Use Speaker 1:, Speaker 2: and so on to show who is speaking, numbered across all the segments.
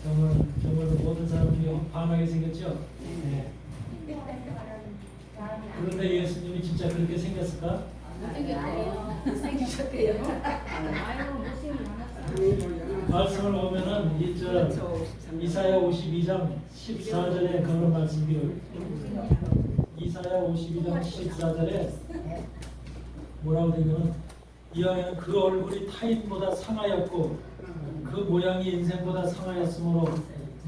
Speaker 1: 정말 모든 사람들이 반하게 생겼죠. 네. 그런데 예수님이 진짜 그렇게 생겼을까?
Speaker 2: 못생기셨대요.
Speaker 1: 말씀을 보면은 이사야 52장 14절에 그런 말씀이 이사야 52장 14절에 뭐라고 되냐면 이왕에는 그 얼굴이 타인보다 상하였고 그 모양이 인생보다 상하였으므로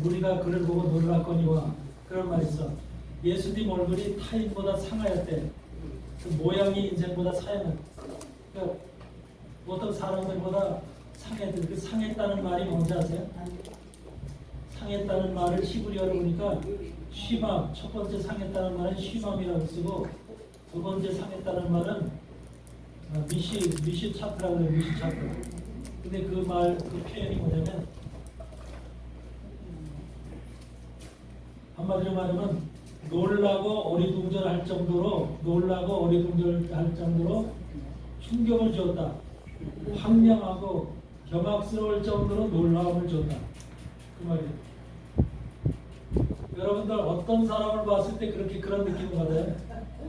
Speaker 1: 우리가 그를 보고 놀랐거니와 그런 말이 있어. 예수님 얼굴이 타인보다 상하였대. 그 모양이 인생보다 상하였는. 그러니까 보통 사람들보다 상했대. 그 상했다는 말이 뭔지 아세요? 상했다는 말을 히브리어로 보니까 쉬맘. 첫 번째 상했다는 말은 쉬맘이라고 쓰고 두 번째 상했다는 말은 미시 차트라고 해요. 미시 차트. 근데 그 표현이 뭐냐면 한마디로 말하면 놀라고 어리둥절할 정도로 충격을 주었다. 황량하고 경악스러울 정도로 놀라움을 줬다. 그 말이에요. 여러분들 어떤 사람을 봤을 때 그렇게 그런 느낌을 받아요?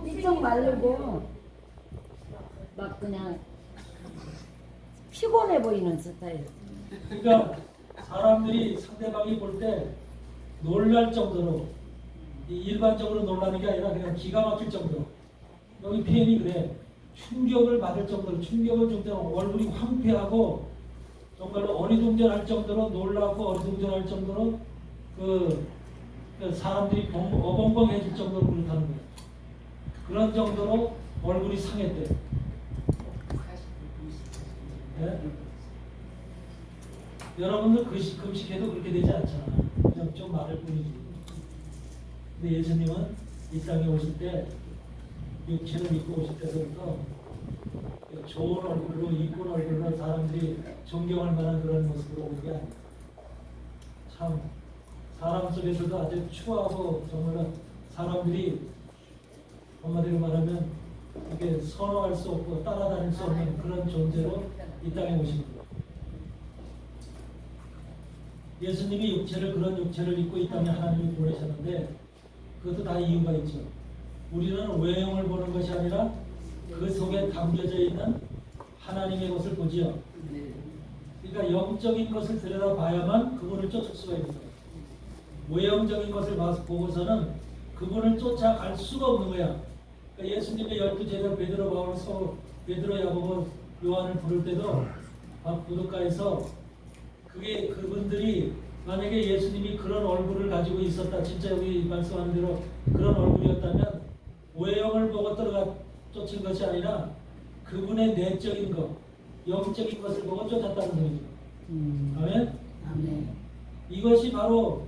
Speaker 2: 삐쩍 마르고 막 그냥 피곤해 보이는 스타일.
Speaker 1: 그러니까 사람들이 상대방이 볼 때 놀랄 정도로 일반적으로 놀라는 게 아니라 그냥 기가 막힐 정도로 여기 표현이 그래. 충격을 받을 정도로 충격을 줄 때는 얼굴이 황폐하고 정말로 어리둥절할 정도로 놀라고 어리둥절할 정도로 그 사람들이 어벙벙해질 정도로 그렇다는 거예요. 그런 정도로 얼굴이 상했대. 네? 여러분들 금식해도 그렇게 되지 않잖아. 그냥 좀 마를 뿐이지. 근데 예수님은 이 땅에 오실 때 육체를 입고 오실 때부터 좋은 얼굴로 이쁜 얼굴로 사람들이 존경할 만한 그런 모습으로 오는 게 아니야. 참 사람 속에서도 아주 추하고 정말 사람들이 한마디로 말하면 이렇게 선호할 수 없고 따라다닐 수 없는 그런 존재로 이 땅에 오신 거예요. 예수님이 그런 육체를 입고 이 땅에 하나님이 보내셨는데 그것도 다 이유가 있죠. 우리는 외형을 보는 것이 아니라 그 속에 담겨져 있는 하나님의 것을 보지요. 그러니까 영적인 것을 들여다봐야만 그분을 쫓을 수가 있는 거예요. 외형적인 것을 보고서는 그분을 쫓아갈 수가 없는 거야. 그러니까 예수님의 12제자 베드로, 바울, 베드로, 야고보, 요한을 부를 때도 부둣가에서 그분들이 만약에 예수님이 그런 얼굴을 가지고 있었다, 진짜 여기 말씀하는 대로 그런 얼굴이었다면 외형을 보고 쫓은 것이 아니라 그분의 내적인 것, 영적인 것을 보고 쫓았다는 거죠. 아멘?
Speaker 2: 아멘.
Speaker 1: 이것이 바로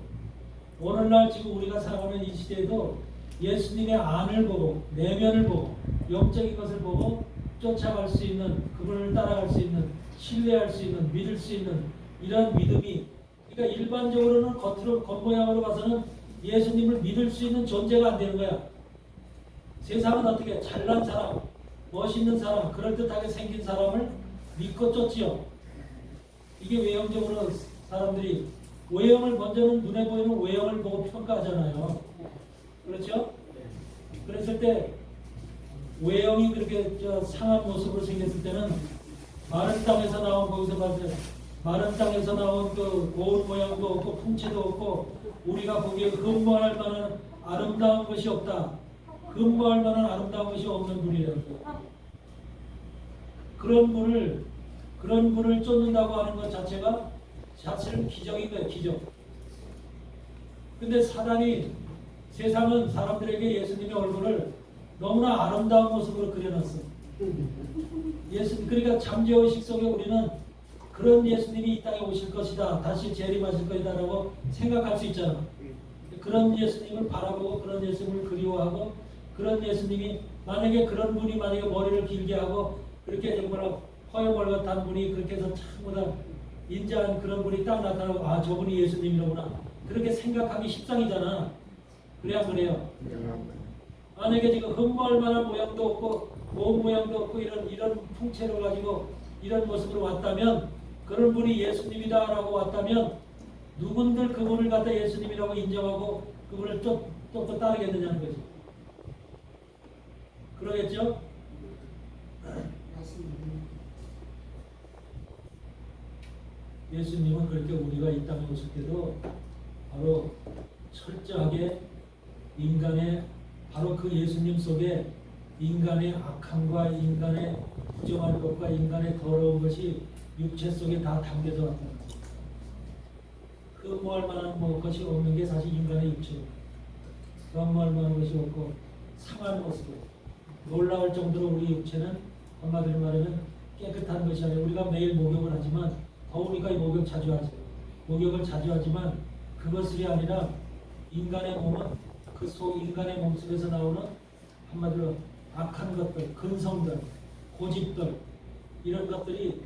Speaker 1: 오늘날 지금 우리가 살아가는 이 시대에도 예수님의 안을 보고 내면을 보고 영적인 것을 보고 쫓아갈 수 있는, 그분을 따라갈 수 있는, 신뢰할 수 있는, 믿을 수 있는 이런 믿음이, 그러니까 일반적으로는 겉모양으로 봐서는 예수님을 믿을 수 있는 존재가 안 되는 거야. 세상은 어떻게 잘난 사람, 멋있는 사람, 그럴듯하게 생긴 사람을 믿고 쫓지요. 이게 외형적으로 사람들이 외형을 먼저는 눈에 보이는 외형을 보고 평가하잖아요. 그렇죠? 그랬을 때 외형이 그렇게 상한 모습으로 생겼을 때는 마른 땅에서 나온 거기서 봤을 때 마른 땅에서 나온 그 고운 모양도 없고 풍채도 없고 우리가 보기에 근무할 만한 아름다운 것이 없다. 근무할 만한 아름다운 것이 없는 분이에요. 그런 분을 쫓는다고 하는 것 자체가 자체는 기적인 거예요. 기적. 근데 세상은 사람들에게 예수님의 얼굴을 너무나 아름다운 모습으로 그려놨어. 그러니까 잠재의식 속에 우리는 그런 예수님이 이 땅에 오실 것이다, 다시 재림하실 것이다 라고 생각할 수 있잖아. 그런 예수님을 바라보고 그런 예수님을 그리워하고 그런 예수님이 만약에 그런 분이 만약에 머리를 길게 하고 그렇게 정말 허여멀겋한 분이 그렇게 해서 참보다 인자한 그런 분이 딱 나타나고 아 저분이 예수님이로구나 그렇게 생각하기 십상이잖아. 그래야 그래요. 만약에 지금 흠모할 만한 모양도 없고 고운 모양도 없고 이런 풍채를 가지고 이런 모습으로 왔다면 그런 분이 예수님이다라고 왔다면 누군들 그분을 갖다 예수님이라고 인정하고 그분을 또 따르겠느냐는 거지. 그러겠죠? 예수님은 그렇게 우리가 이 땅에 오실 때도 바로 철저하게 인간의 바로 그 예수님 속에 인간의 악함과 인간의 부정한 것과 인간의 더러운 것이 육체 속에 다 담겨져 왔다는 거죠. 흠모할 만한 것이 없는 게 사실 인간의 육체입니다. 흠모할 만한 것이 없고 상한 모습으로 놀라울 정도로 우리 육체는 한마디로 말하면 깨끗한 것이 아니라 우리가 매일 목욕을 하지만 더우니까 목욕 자주 하죠. 목욕을 자주 하지만 그것이 아니라 인간의 몸은 그 인간의 몸 속에서 나오는 한마디로 악한 것들, 근성들, 고집들 이런 것들이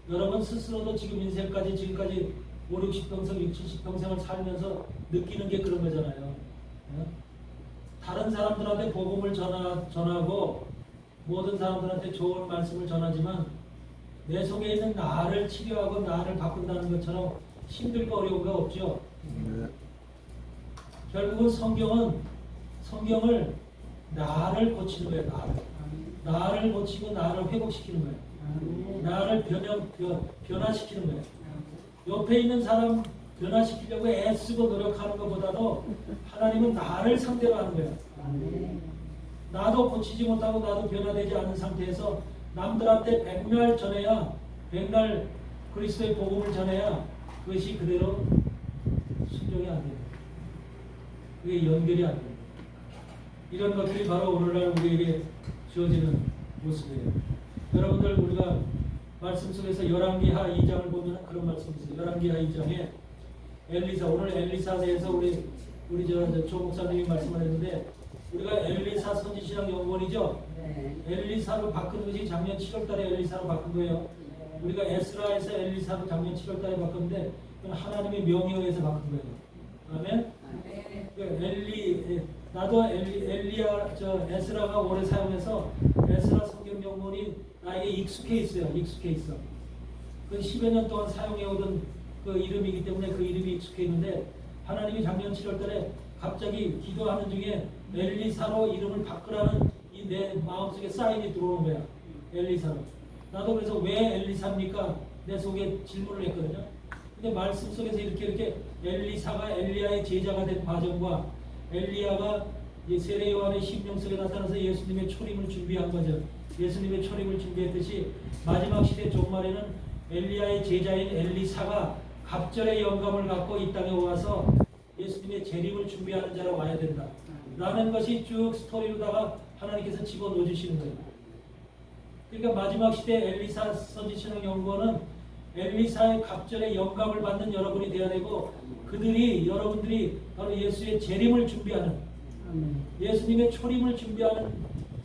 Speaker 1: 여러분 스스로도 지금 인생까지 지금까지 5, 60평생, 60, 70평생을 살면서 느끼는 게 그런 거잖아요. 다른 사람들한테 복음을 전하고 모든 사람들한테 좋은 말씀을 전하지만 내 속에 있는 나를 치료하고 나를 바꾼다는 것처럼 힘들고 어려운 거 없죠. 결국은 성경을 나를 고치는 거예요. 나를 고치고 나를 회복시키는 거예요. 나를 변화시키는 거예요. 옆에 있는 사람 변화시키려고 애쓰고 노력하는 것보다도 하나님은 나를 상대로 하는 거예요. 나도 고치지 못하고 나도 변화되지 않은 상태에서 남들한테 백날 그리스도의 복음을 전해야 그것이 그대로 순종이 안 됩니다. 그게 연결이 안 됩니다. 이런 것들이 바로 오늘날 우리에게 주어지는 모습이에요. 여러분들 우리가 말씀 속에서 열왕기하 2장을 보면 그런 말씀이 있어요. 열왕기하 2장에 엘리사, 오늘 엘리사에 대해서 우리 조 목사님이 말씀을 했는데 우리가 엘리사 선지신학 연구원이죠. 엘리사로 바꾼 것이 작년 7월달에 엘리사로 바꾼 거예요. 우리가 에스라에서 엘리사로 작년 7월달에 바꿨는데 그건 하나님의 명의에 의해서 바꾼 거예요. 아멘. 나도 에스라가 오래 사용해서 에스라 성경 연구원이 나에게 익숙해 있어요. 익숙해 있어. 그 10여 년 동안 사용해오던 그 이름이기 때문에 그 이름이 익숙해 있는데 하나님이 작년 7월달에 갑자기 기도하는 중에 엘리사로 이름을 바꾸라는 이 내 마음속에 사인이 들어오는 거야. 엘리사로. 나도 그래서 왜 엘리사입니까? 내 속에 질문을 했거든요. 근데 말씀 속에서 이렇게 엘리사가 엘리야의 제자가 된 과정과 엘리야가 세례 요한의 심령 속에 나타나서 예수님의 초림을 준비한 거죠. 예수님의 초림을 준비했듯이 마지막 시대 종말에는 엘리야의 제자인 엘리사가 갑절의 영감을 갖고 이 땅에 와서 예수님의 재림을 준비하는 자로 와야 된다. 라는 것이 쭉 스토리로다가 하나님께서 집어넣어 주시는 거예요. 그러니까 마지막 시대 엘리사 선지신학 연구원은 엘리사의 갑절의 영감을 받는 여러분이 되어야 되고 여러분들이 바로 예수의 재림을 준비하는 예수님의 초림을 준비하는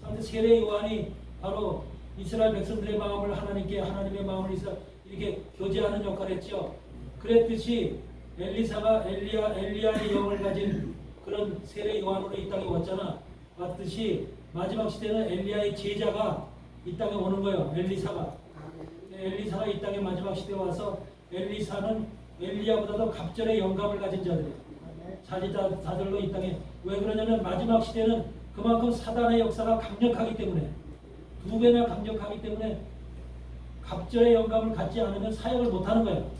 Speaker 1: 상대 세례 요한이 바로 이스라엘 백성들의 마음을 하나님의 마음을 이렇게 교제하는 역할을 했죠. 그랬듯이 엘리사가 엘리야의 영을 가진 그런 세례 요한으로 이 땅에 왔듯이 마지막 시대는 엘리야의 제자가 이 땅에 오는 거예요. 엘리사가 이 땅에 마지막 시대에 와서 엘리사는 엘리야보다도 갑절의 영감을 가진 자들이에요. 자들로 이 땅에 왜 그러냐면 마지막 시대는 그만큼 사단의 역사가 강력하기 때문에 2배나 강력하기 때문에 갑절의 영감을 갖지 않으면 사역을 못하는 거예요.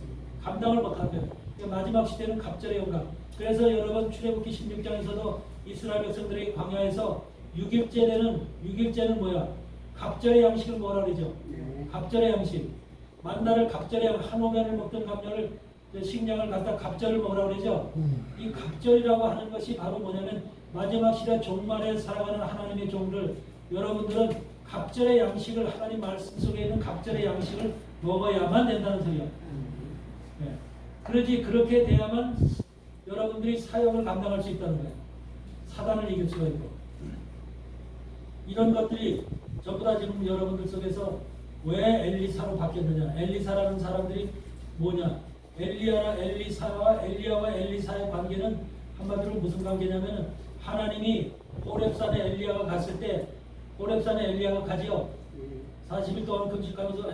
Speaker 1: 감당을 못하는 거예요. 그러니까 마지막 시대는 갑절의 영감. 그래서 여러분 출애굽기 16장에서도 이스라엘 백성들의 광야에서 6일째는 뭐야? 갑절의 양식을 뭐라 그러죠? 갑절의 양식. 만나를 갑절의 한 오면을 먹던 식량을 갖다 갑절을 먹으라고 그러죠. 이 갑절이라고 하는 것이 바로 뭐냐면 마지막 시대 종말에 살아가는 하나님의 종들 여러분들은 갑절의 양식을 하나님 말씀 속에 있는 갑절의 양식을 먹어야만 된다는 소리야. 네. 그렇게 돼야만 여러분들이 사역을 감당할 수 있다는 거예요. 사단을 이길 수가 있고 이런 것들이 전부 다 지금 여러분들 속에서 왜 엘리사로 바뀌었느냐. 엘리사라는 사람들이 뭐냐. 엘리야와 엘리사의 관계는 한마디로 무슨 관계냐면 하나님이 호렙산에 엘리야가 갔을 때 호렙산에 엘리야가 가지요. 40일 동안 금식하면서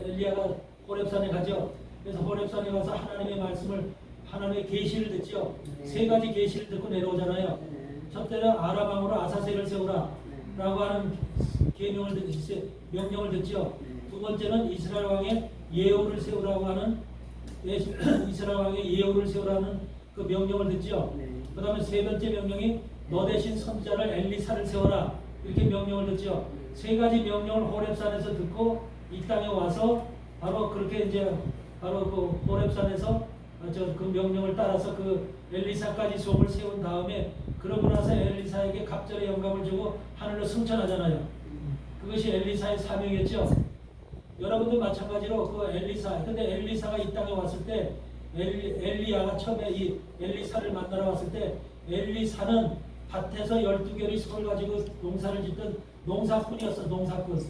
Speaker 1: 엘리야가 호렙산에 가죠. 그래서 호렙산에 가서 하나님의 말씀을 하나님의 계시를 듣죠.
Speaker 2: 네.
Speaker 1: 세 가지 계시를 듣고 내려오잖아요. 첫째는 아람 왕으로 아사셀을 세우라 라고 하는 명령을 듣죠. 두 번째는 이스라엘 왕의 예후를 세우라고 하는 이스라엘 왕의 예후를 세우라는 그 명령을 듣죠. 그 다음에 세 번째 명령이 너 대신 선자를 엘리사를 세워라 이렇게 명령을 듣죠. 세 가지 명령을 호렙산에서 듣고 이 땅에 와서 바로 그렇게 이제 바로 그 호렙산에서 그 명령을 따라서 그 엘리사까지 종을 세운 다음에 그러고 나서 엘리사에게 갑절의 영감을 주고 하늘로 승천하잖아요. 그것이 엘리사의 사명이었죠. 여러분도 마찬가지로 그 엘리사, 근데 엘리사가 이 땅에 왔을 때 엘리야가 처음에 이 엘리사를 만나러 왔을 때 엘리사는 밭에서 12개의 소를 가지고 농사를 짓던 농사꾼이었어. 농사꾼.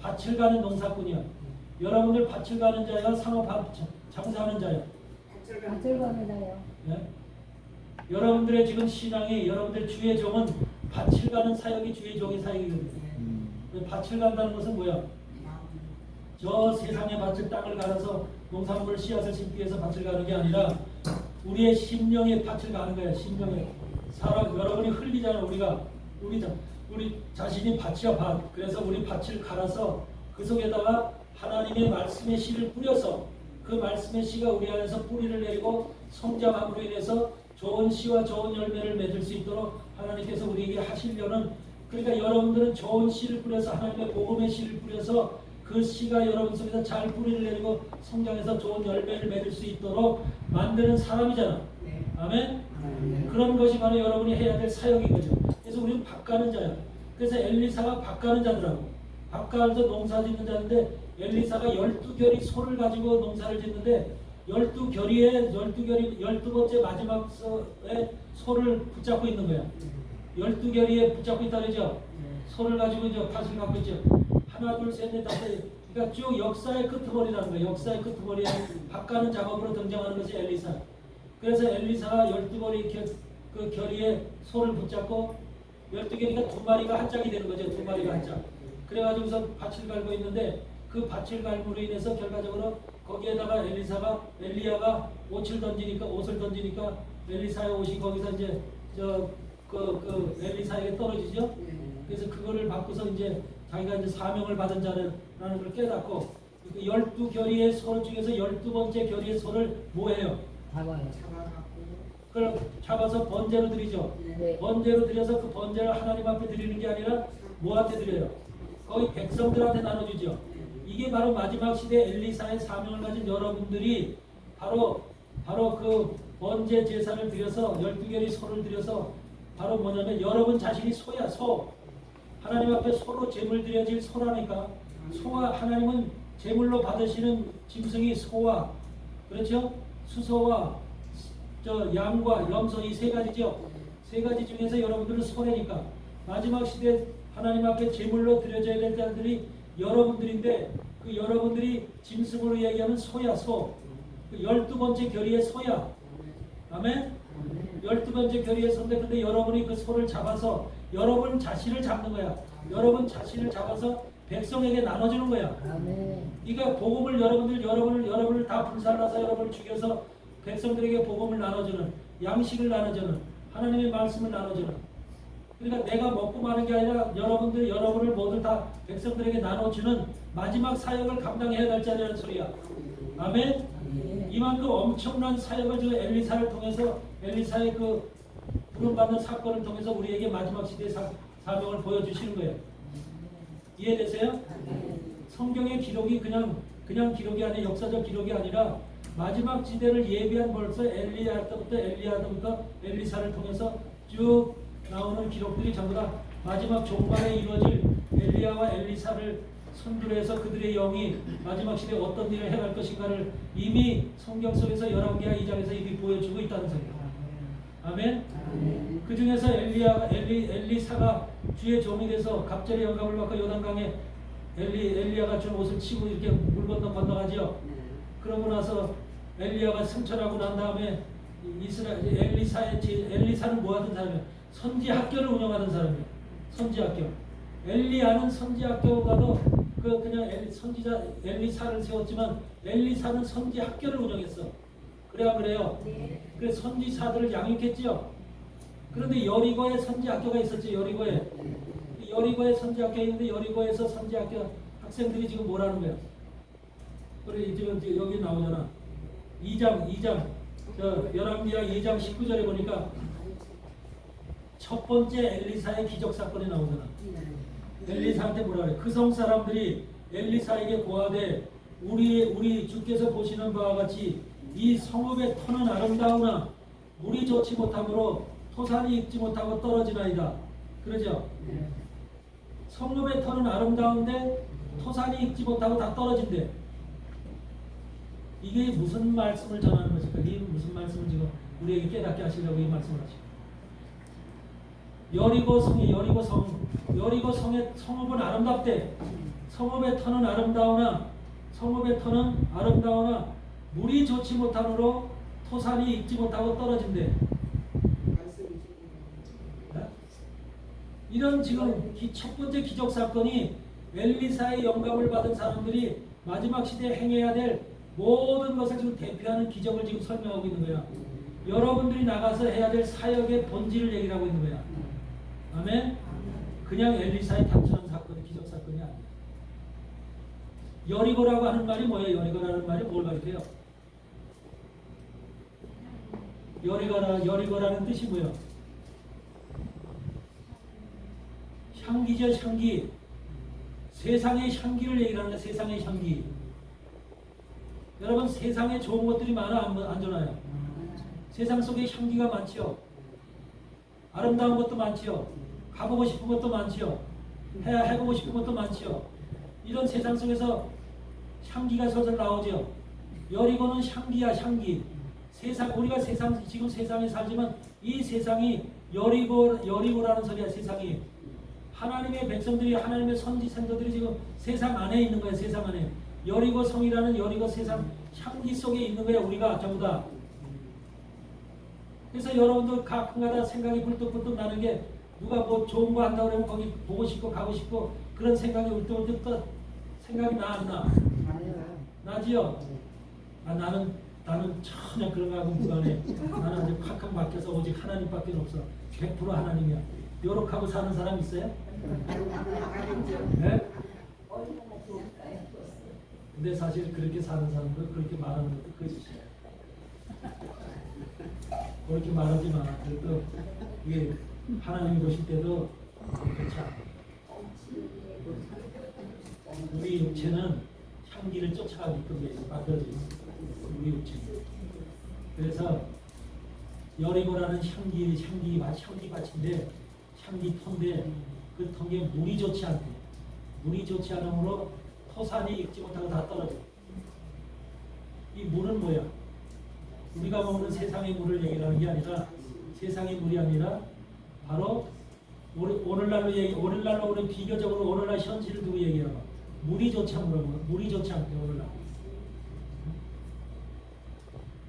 Speaker 1: 밭을 가는 농사꾼이야. 여러분들 밭을 가는 자야 상업업 장사하는 자야.
Speaker 2: 밭을 가면요.
Speaker 1: 네? 여러분들의 지금 신앙이 여러분들 주의 종은 밭을 가는 사역이 주의 종의 사역이거든요. 밭을 간다는 것은 뭐야? 저 세상의 밭을 땅을 갈아서 농산물 씨앗을 심기 위해서 밭을 가는 게 아니라 우리의 심령의 밭을 가는 거야. 심령의 사람 여러분이 흘리잖아. 우리 자신이 밭이야 밭. 그래서 우리 밭을 갈아서 그 속에다가 하나님의 말씀의 씨를 뿌려서 그 말씀의 씨가 우리 안에서 뿌리를 내리고 성장함으로 인해서 좋은 씨와 좋은 열매를 맺을 수 있도록 하나님께서 우리에게 하시려는 그러니까 여러분들은 좋은 씨를 뿌려서 하나님의 복음의 씨를 뿌려서 그 씨가 여러분 속에서 잘 뿌리를 내리고 성장해서 좋은 열매를 맺을 수 있도록 만드는 사람이잖아.
Speaker 3: 네.
Speaker 1: 아멘?
Speaker 3: 네.
Speaker 1: 그런 것이 바로 여러분이 해야 될 사역인 거죠. 그래서 우리는 밭 가는 자야. 그래서 엘리사가 밭 가는 자더라고. 밭 가서 농사 짓는 자인데 엘리사가 12결이 소를 가지고 농사를 짓는데 12결이에 12번째 마지막에 소를 붙잡고 있는 거야. 12결이에 붙잡고 있다 그러죠. 소를 가지고 이제 밭을 갖고 있죠. 하나 둘 셋 넷 다섯. 그러니까 쭉 역사의 끄트머리라는 거예요. 역사의 끄트머리에 밭 가는 작업으로 등장하는 것이 엘리사. 그래서 엘리사가 12결이 그 결의에 소를 붙잡고 12개니까 두 마리가 한 짝이 되는 거죠. 두 마리가 한 짝. 그래가지고서 밭을 갈고 있는데 그 밭을 갈므로 인해서 결과적으로 거기에다가 엘리야가 옷을 던지니까 엘리사의 옷이 거기서 이제 그 엘리사에게 떨어지죠. 그래서 그거를 받고서 이제 자기가 이제 사명을 받은 자라는 걸 깨닫고 그 12결의의 소 중에서 12번째 결의의 소를 뭐해요?
Speaker 2: 잡아요.
Speaker 1: 그걸 잡아서 번제로 드리죠.
Speaker 2: 네.
Speaker 1: 번제로 드려서 그 번제를 하나님 앞에 드리는 게 아니라 뭐한테 드려요? 거기 백성들한테 나눠주죠. 이게 바로 마지막 시대 엘리사의 사명을 가진 여러분들이 바로 그 번제 제사를 드려서 12개의 소를 드려서 바로 뭐냐면 여러분 자신이 소야. 소. 하나님 앞에 소로 제물 드려질 소라니까. 소와 하나님은 제물로 받으시는 짐승이 소와 그렇죠? 수소와 양과 염소 이 세 가지죠. 세 가지 중에서 여러분들은 소래니까 마지막 시대 하나님 앞에 제물로 드려져야 될 자들이 여러분들인데 그 여러분들이 짐승으로 얘기하면 소야 소. 그 12번째 결의의 소야. 아멘? 12번째 결의의 소인데 근데 여러분이 그 소를 잡아서 여러분 자신을 잡는 거야. 여러분 자신을 잡아서 백성에게 나눠주는 거야.
Speaker 2: 아멘.
Speaker 1: 그러니까 복음을 여러분을 다 불살라서 여러분을 죽여서 백성들에게 복음을 나눠주는 양식을 나눠주는 하나님의 말씀을 나눠주는 그러니까 내가 먹고 마는 게 아니라 여러분을 모두 다 백성들에게 나눠주는 마지막 사역을 감당해야 될 자라는 소리야. 아멘? 이만큼 엄청난 사역을 저 엘리사를 통해서 엘리사의 그 부름받는 사건을 통해서 우리에게 마지막 시대의 사명을 보여주시는 거예요. 이해되세요? 성경의 기록이 그냥 기록이 아니라 역사적 기록이 아니라 마지막 시대를 예비한 벌써 엘리야부터 엘리사를 통해서 쭉 나오는 기록들이 전부 다 마지막 종말에 이루어질 엘리야와 엘리사를 선두로 해서 그들의 영이 마지막 시대에 어떤 일을 해갈 것인가를 이미 성경 속에서 열왕기하 2장에서 이미 보여주고 있다는 소리예요. 아멘? 그 중에서 엘리사가 주의 종이 돼서 갑절의 영감을 받고 요단강에 엘리야가 준 옷을 치고 이렇게 물 건너가죠. 그러고 나서 엘리야가 승천하고 난 다음에 엘리사는 뭐 하던 사람이야? 선지학교를 운영하던 사람이야. 선지학교. 엘리야는 선지학교가도 그냥 선지자 엘리사를 세웠지만 엘리사는 선지 학교를 운영했어. 그래야 그래요.
Speaker 2: 네.
Speaker 1: 그래서 선지사들을 양육했지요. 그런데 여리고에 선지 학교가 있었지. 여리고에 선지 학교가 있는데 여리고에서 선지 학교 학생들이 지금 뭐라는 거야? 그래 지금 여기 나오잖아. 2장 열왕기하 2장 19절에 보니까 첫 번째 엘리사의 기적 사건이 나오잖아. 엘리사한테 뭐라 그래? 그 성 사람들이 엘리사에게 고하되 우리 주께서 보시는 바와 같이 이 성읍의 터는 아름다우나 물이 좋지 못하므로 토산이 익지 못하고 떨어지나이다. 그러죠? 성읍의 터는 아름다운데 토산이 익지 못하고 다 떨어진대. 이게 무슨 말씀을 전하는 것일까? 이게 무슨 말씀을 지금 우리에게 깨닫게 하시려고 이 말씀을 하시고. 여리고 성의 성읍은 아름답대. 성읍의 터는 아름다우나 물이 좋지 못하므로 토산이 익지 못하고 떨어진대. 이런 지금 첫 번째 기적 사건이 엘리사의 영감을 받은 사람들이 마지막 시대에 행해야 될 모든 것을 지금 대표하는 기적을 지금 설명하고 있는 거야. 여러분들이 나가서 해야 될 사역의 본질을 얘기를 하고 있는 거야. 아멘? 그냥 엘리사의 단순한 사건이 기적 사건이 아니야. 여리고라고 하는 말이 뭐예요? 여리고라는 말이 뭘 가리켜요? 여리고라는 뜻이 뭐예요? 향기죠, 향기. 세상의 향기를 얘기하는 거야. 세상의 향기. 여러분 세상에 좋은 것들이 많아 안 좋아요? 세상 속에 향기가 많지요. 아름다운 것도 많지요. 가보고 싶은 것도 많지요. 해보고 싶은 것도 많지요. 이런 세상 속에서 향기가 솔솔 나오죠. 여리고는 향기야, 향기. 우리가 지금 세상에 살지만 이 세상이 여리고라는 소리야. 세상이 하나님의 백성들이, 하나님의 선지생들이 지금 세상 안에 있는 거야. 세상 안에. 여리고 성이라는 여리고 세상 향기 속에 있는 거야. 우리가 전부 다. 그래서 여러분들 가끔가다 생각이 불뚝불뚝 나는 게 누가 뭐 좋은 거 한다고 그러면 거기 보고 싶고 가고 싶고 그런 생각이 울뚝울뚝 생각이 나 안 나? 나지요? 나는 전혀 그런 거하고 무관해. 나는 아주 팍팍 맡겨서 오직 하나님밖에 없어. 100% 하나님이야. 요렇게 하고 사는 사람 있어요? 네? 근데 사실 그렇게 사는 사람들 그렇게 말하는 것도 거짓이에요. 그렇게 말하지 마. 그래도 이게 하나님이 보실 때도 그렇지 않아. 우리 육체는 향기를 쫓아가게끔 만들어져 있어. 우리 육체. 그래서 여리고라는 향기밭인데 향기터인데 그 터에 물이 좋지 않대. 물이 좋지 않으므로 토산이 익지 못하고 다 떨어져. 이 물은 뭐야? 우리가 먹는 세상의 물을 얘기하는 게 아니라 세상의 물이 아니라 바로 오늘날로 우리 비교적으로 오늘날 현실을 두고 얘기해봐. 물이 좋지 않대 오늘날.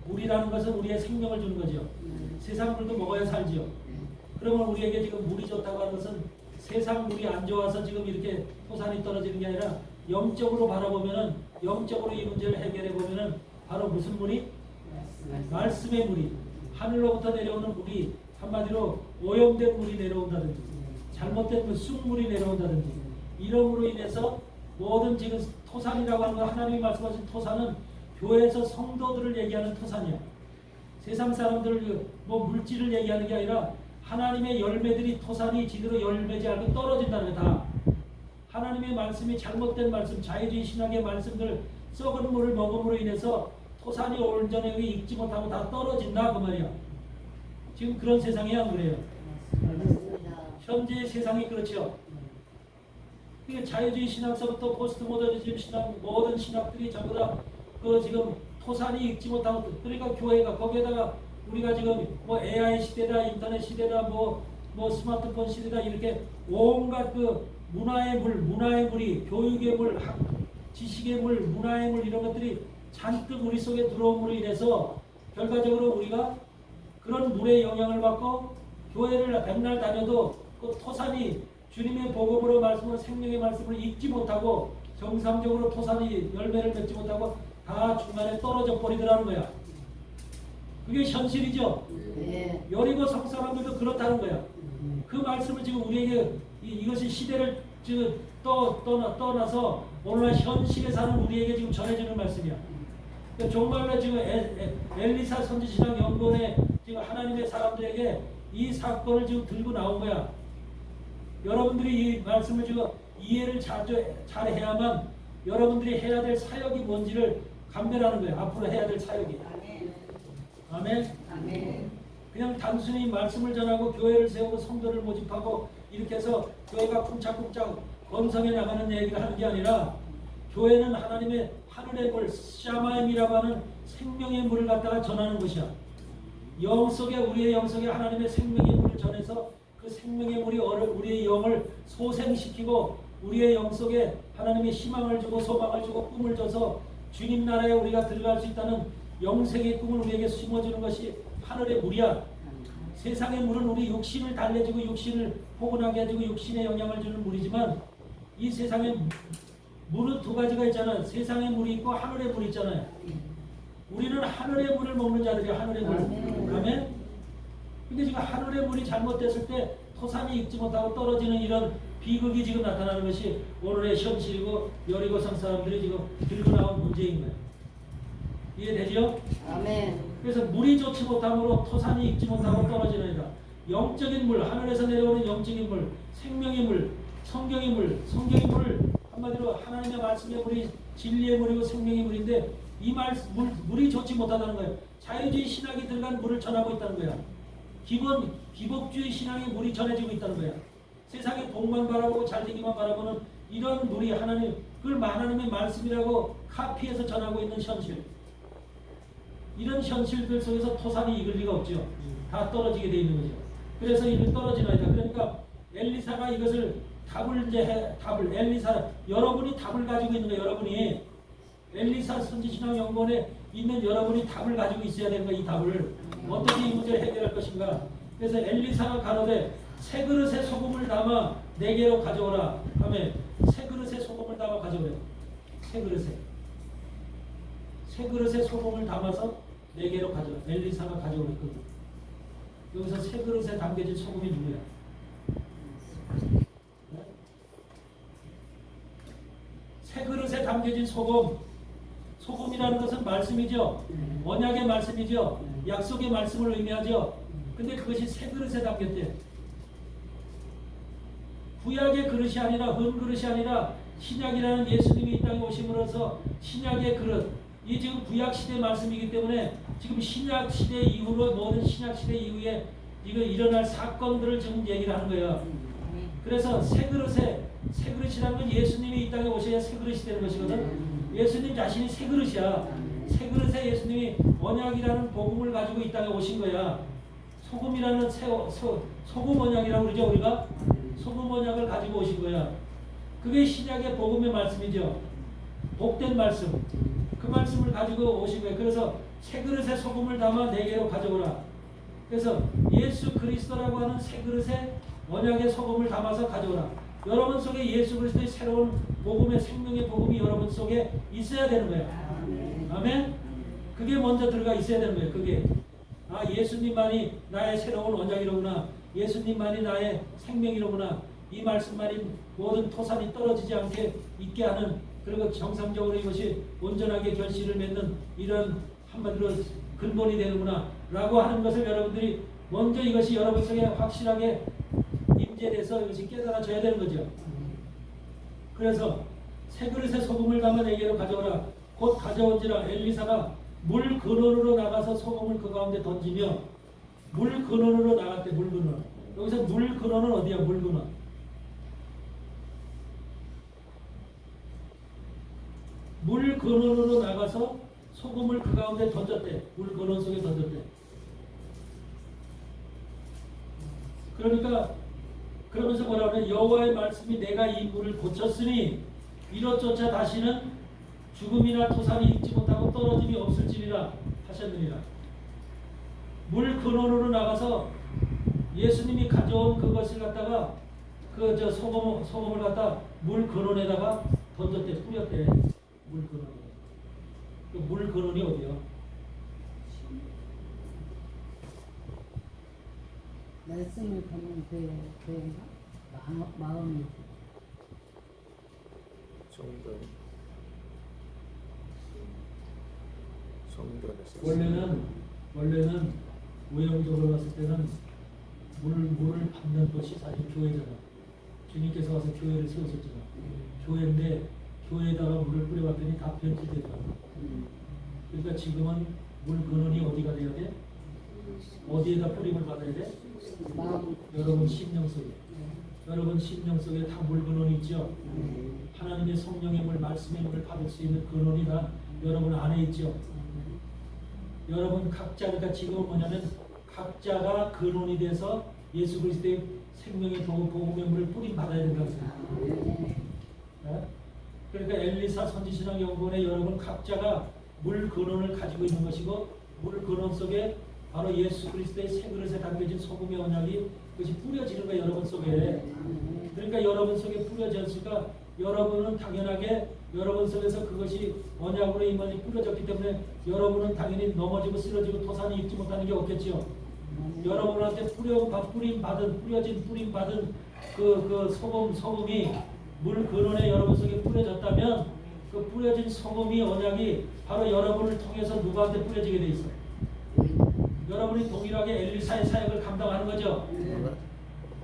Speaker 1: 물이라는 것은 우리의 생명을 주는 거죠. 세상 물도 먹어야 살지요. 그러면 우리에게 지금 물이 좋다고 하는 것은 세상 물이 안 좋아서 지금 이렇게 토산이 떨어지는 게 아니라 영적으로 바라보면은 영적으로 이 문제를 해결해 보면은 바로 무슨 물이? 말씀의 물이 하늘로부터 내려오는 물이 한마디로 오염된 물이 내려온다든지 잘못된 쑥물이 내려온다든지 이러므로 인해서 모든 지금 토산이라고 하는 거 하나님이 말씀하신 토산은 교회에서 성도들을 얘기하는 토산이야. 세상 사람들을 뭐 물질을 얘기하는 게 아니라 하나님의 열매들이 토산이 지대로 열매지 않고 떨어진다는 거야. 다 하나님의 말씀이 잘못된 말씀, 자유주의 신학의 말씀들 썩은 물을 먹음으로 인해서 토산이 온전히 익지 못하고 다 떨어진다 그 말이야. 지금 그런 세상이 안 그래요? 현재의 세상이 그렇죠. 그게 자유주의 신학서부터 포스트 모더니즘 신학 모든 신학들이 전부 다 그 지금 토산이 익지 못하고 그러니까 교회가 거기에다가 우리가 지금 뭐 AI 시대다 인터넷 시대다 뭐 스마트폰 시대다 이렇게 온갖 그 문화의 물이 교육의 물, 지식의 물, 문화의 물 이런 것들이 잔뜩 우리 속에 들어옴으로 인해서 결과적으로 우리가 그런 물의 영향을 받고 교회를 맨날 다녀도 그 토산이 주님의 복음으로 말씀으로 생명의 말씀을 잊지 못하고 정상적으로 토산이 열매를 맺지 못하고 다 중간에 떨어져 버리더라는 거야. 그게 현실이죠.
Speaker 2: 네.
Speaker 1: 여리고 성 사람들도 그렇다는 거야. 그 말씀을 지금 우리에게 이것이 시대를 지금 떠나서 오늘날 현실에 사는 우리에게 지금 전해지는 말씀이야. 그러니까 정말로 지금 엘리사 선지신학 연구원에 지금 하나님의 사람들에게 이 사건을 지금 들고 나온 거야. 여러분들이 이 말씀을 지금 이해를 잘 해야만 여러분들이 해야 될 사역이 뭔지를 감별하는 거예요. 앞으로 해야 될 사역이. 아멘.
Speaker 2: 아멘.
Speaker 1: 그냥 단순히 말씀을 전하고 교회를 세우고 성도를 모집하고 이렇게 해서 교회가 쿵짝쿵짝 건성해 나가는 얘기를 하는 게 아니라 교회는 하나님의 하늘의 물, 샤마임이라고 하는 생명의 물을 갖다가 전하는 것이야. 영속에 우리의 영속에 하나님의 생명의 물을 전해서 그 생명의 물이 우리의 영을 소생시키고 우리의 영속에 하나님의 희망을 주고 소망을 주고 꿈을 줘서 주님 나라에 우리가 들어갈 수 있다는 영생의 꿈을 우리에게 심어주는 것이 하늘의 물이야. 세상의 물은 우리 육신을 달래주고 육신을 포근하게 해주고 육신에 영향을 주는 물이지만 이 세상에 물은 두 가지가 있잖아. 세상의 물이 있고 하늘의 물이 있잖아요. 우리는 하늘의 물을 먹는 자들이야. 하늘의 물. 아멘. 근데 지금 하늘의 물이 잘못됐을 때 토산이 익지 못하고 떨어지는 이런 비극이 지금 나타나는 것이 오늘의 현실이고 여리고성 사람들이 지금 들고 나온 문제인 거예요. 이해되죠?
Speaker 2: 아멘.
Speaker 1: 그래서 물이 좋지 못함으로 토산이 익지 못하고 떨어지느니라. 영적인 물, 하늘에서 내려오는 영적인 물, 생명의 물, 성경의 물, 성경의 물 한마디로 하나님의 말씀의 물이 진리의 물이고 생명의 물인데 이 물이 좋지 못하다는 거예요. 자유주의 신학이 들어간 물을 전하고 있다는 거야. 기복주의 신앙의 물이 전해지고 있다는 거야. 세상의 복만 바라보고 잘되기만 바라보는 이런 물이 그걸 하나님의 말씀이라고 카피해서 전하고 있는 현실. 이런 현실들 속에서 토산이 익을 리가 없죠. 다 떨어지게 돼 있는 거죠. 그래서 이걸 떨어지나이다. 그러니까 엘리사가 이것을 엘리사 여러분이 답을 가지고 있는 거예요. 여러분이 엘리사 선지신학 연구원에 있는 여러분이 답을 가지고 있어야 되는 거예요. 이 답을 어떻게 이 문제를 해결할 것인가. 그래서 엘리사가 가로되 새 그릇에 소금을 담아 내게로 가져오라 하면 새 그릇에 소금을 담아 가져오래. 새 그릇에 소금을 담아서 내게로 가져와. 엘리사가 가져오랬거든. 여기서 새 그릇에 담겨진 소금이 누구야? 네? 새 그릇에 담겨진 소금이라는 것은 말씀이죠. 언약의 말씀이죠. 약속의 말씀을 의미하죠. 근데 그것이 새 그릇에 담겼대. 구약의 그릇이 아니라 그릇이 아니라 신약이라는 예수님이 이 땅에 오심으로써 신약의 그릇. 이 지금 구약 시대 말씀이기 때문에 지금 신약 시대 이후로 모든 신약 시대 이후에 이거 일어날 사건들을 지금 얘기를 하는 거예요. 그래서 새 그릇이라는 건 예수님이 이 땅에 오셔야 새 그릇이 되는 것이거든. 예수님 자신이 새 그릇이야. 새 그릇에 예수님이 언약이라는 복음을 가지고 이 땅에 오신 거야. 소금이라는 소금 언약이라고 그러죠. 우리가 소금 언약을 가지고 오신 거야. 그게 신약의 복음의 말씀이죠. 복된 말씀. 그 말씀을 가지고 오신 거예요. 그래서 새 그릇에 소금을 담아 내게로 가져오라. 그래서 예수 그리스도라고 하는 새 그릇에 언약의 소금을 담아서 가져오라. 여러분 속에 예수 그리스도의 새로운 복음의 생명의 복음이 여러분 속에 있어야 되는 거야. 아멘. 그게 먼저 들어가 있어야 되는 거예요. 그게 예수님만이 나의 새로운 언약이로구나. 예수님만이 나의 생명이로구나. 이 말씀만이 모든 토산이 떨어지지 않게 있게 하는, 그리고 정상적으로 이것이 온전하게 결실을 맺는 이런 한마디로 근본이 되는구나 라고 하는 것을 여러분들이 먼저 이것이 여러분 속에 확실하게 임재돼서 이것이 깨달아져야 되는 거죠. 그래서 새 그릇에 소금을 담아 내게로 가져오라. 곧 가져온지라. 엘리사가 물 근원으로 나가서 소금을 그 가운데 던지며 물 근원으로 나갔대. 물 근원. 여기서 물 근원은 어디야? 물 근원. 물 근원으로 나가서 소금을 그 가운데 던졌대. 물 근원 속에 던졌대. 그러니까 그러면서 뭐라 그래? 여호와의 말씀이 내가 이 물을 고쳤으니 이것조차 다시는 죽음이나 토산이 익지 못하고 떨어짐이 없을지니라 하셨느니라. 물 근원으로 나가서 예수님이 가져온 그것을 갖다가 소금을 갖다 물 근원에다가 던졌대, 뿌렸대. 물 근원. 그 물 근원이 어디요?
Speaker 2: 말씀을 보면 교회인가? 마음이.
Speaker 3: 성전에서
Speaker 1: 원래는 오형적으로 봤을 때는 물을 받는 것이 사실 교회잖아. 주님께서 와서 교회를 세우셨잖아. 교회인데 교회에다가 물을 뿌려봤더니 다 변질되잖아. 그러니까 지금은 물 근원이 어디가 돼야 돼? 어디에다 뿌림을 받아야 돼?
Speaker 2: 마음.
Speaker 1: 여러분 심령 속에. 여러분 심령 속에 다 물 근원이 있죠. 하나님의 성령의 물, 말씀의 물을 받을 수 있는 근원이 다 여러분 안에 있죠. 여러분 각자가 지금 뭐냐면 각자가 근원이 돼서 예수 그리스도의 생명의 복음의 물을 뿌림 받아야 된다고 생각해요. 네? 그러니까 엘리사 선지신학연구원에 여러분 각자가 물 근원을 가지고 있는 것이고 물 근원 속에 바로 예수 그리스도의 새 그릇에 담겨진 소금의 언약이 그것이 뿌려지는 거예요. 여러분 속에. 그러니까 여러분 속에 뿌려졌으니까 여러분은 당연하게 여러분 속에서 그것이 언약으로 임원이 뿌려졌기 때문에 여러분은 당연히 넘어지고 쓰러지고 토산이 입지 못하는 게 없겠죠. 여러분한테 뿌림 받은 그 소금이 물 근원에 여러분 속에 뿌려졌다면 그 뿌려진 소금이 언약이 바로 여러분을 통해서 누구한테 뿌려지게 돼 있어. 여러분이 동일하게 엘리사의 사역을 감당하는 거죠.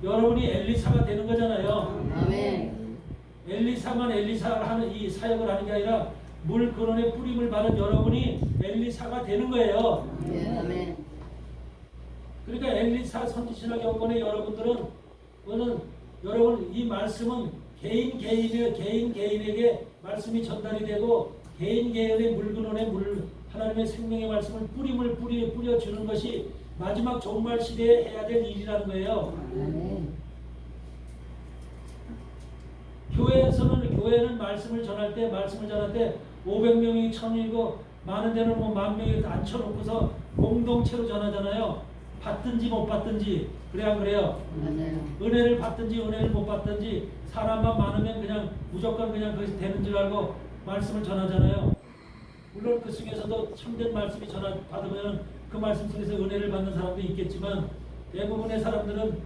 Speaker 1: 여러분이 엘리사가 되는 거잖아요.
Speaker 2: 아멘.
Speaker 1: 엘리사만 엘리사가 하는 이 사역을 하는 게 아니라 물 근원에 뿌림을 받은 여러분이 엘리사가 되는 거예요.
Speaker 2: 네, 아멘.
Speaker 1: 그러니까 엘리사 선지신학 연구원의 여러분들은 여러분 이 말씀은 개인에게 말씀이 전달이 되고 개인의 물 근원에 하나님의 생명의 말씀을 뿌려주는 것이 마지막 종말 시대에 해야 될 일이라는 거예요.
Speaker 2: 아멘.
Speaker 1: 교회는 말씀을 전할 때 500명이 1000명이고 많은 데는 뭐 10,000명이 앉혀놓고서 공동체로 전하잖아요. 받든지 못 받든지 그래 안 그래요?
Speaker 2: 맞아요.
Speaker 1: 은혜를 받든지 은혜를 못 받든지 사람만 많으면 그냥 무조건 그냥 그것이 되는 줄 알고 말씀을 전하잖아요. 물론 그 중에서도 참된 말씀이 받으면 그 말씀 속에서 은혜를 받는 사람도 있겠지만 대부분의 사람들은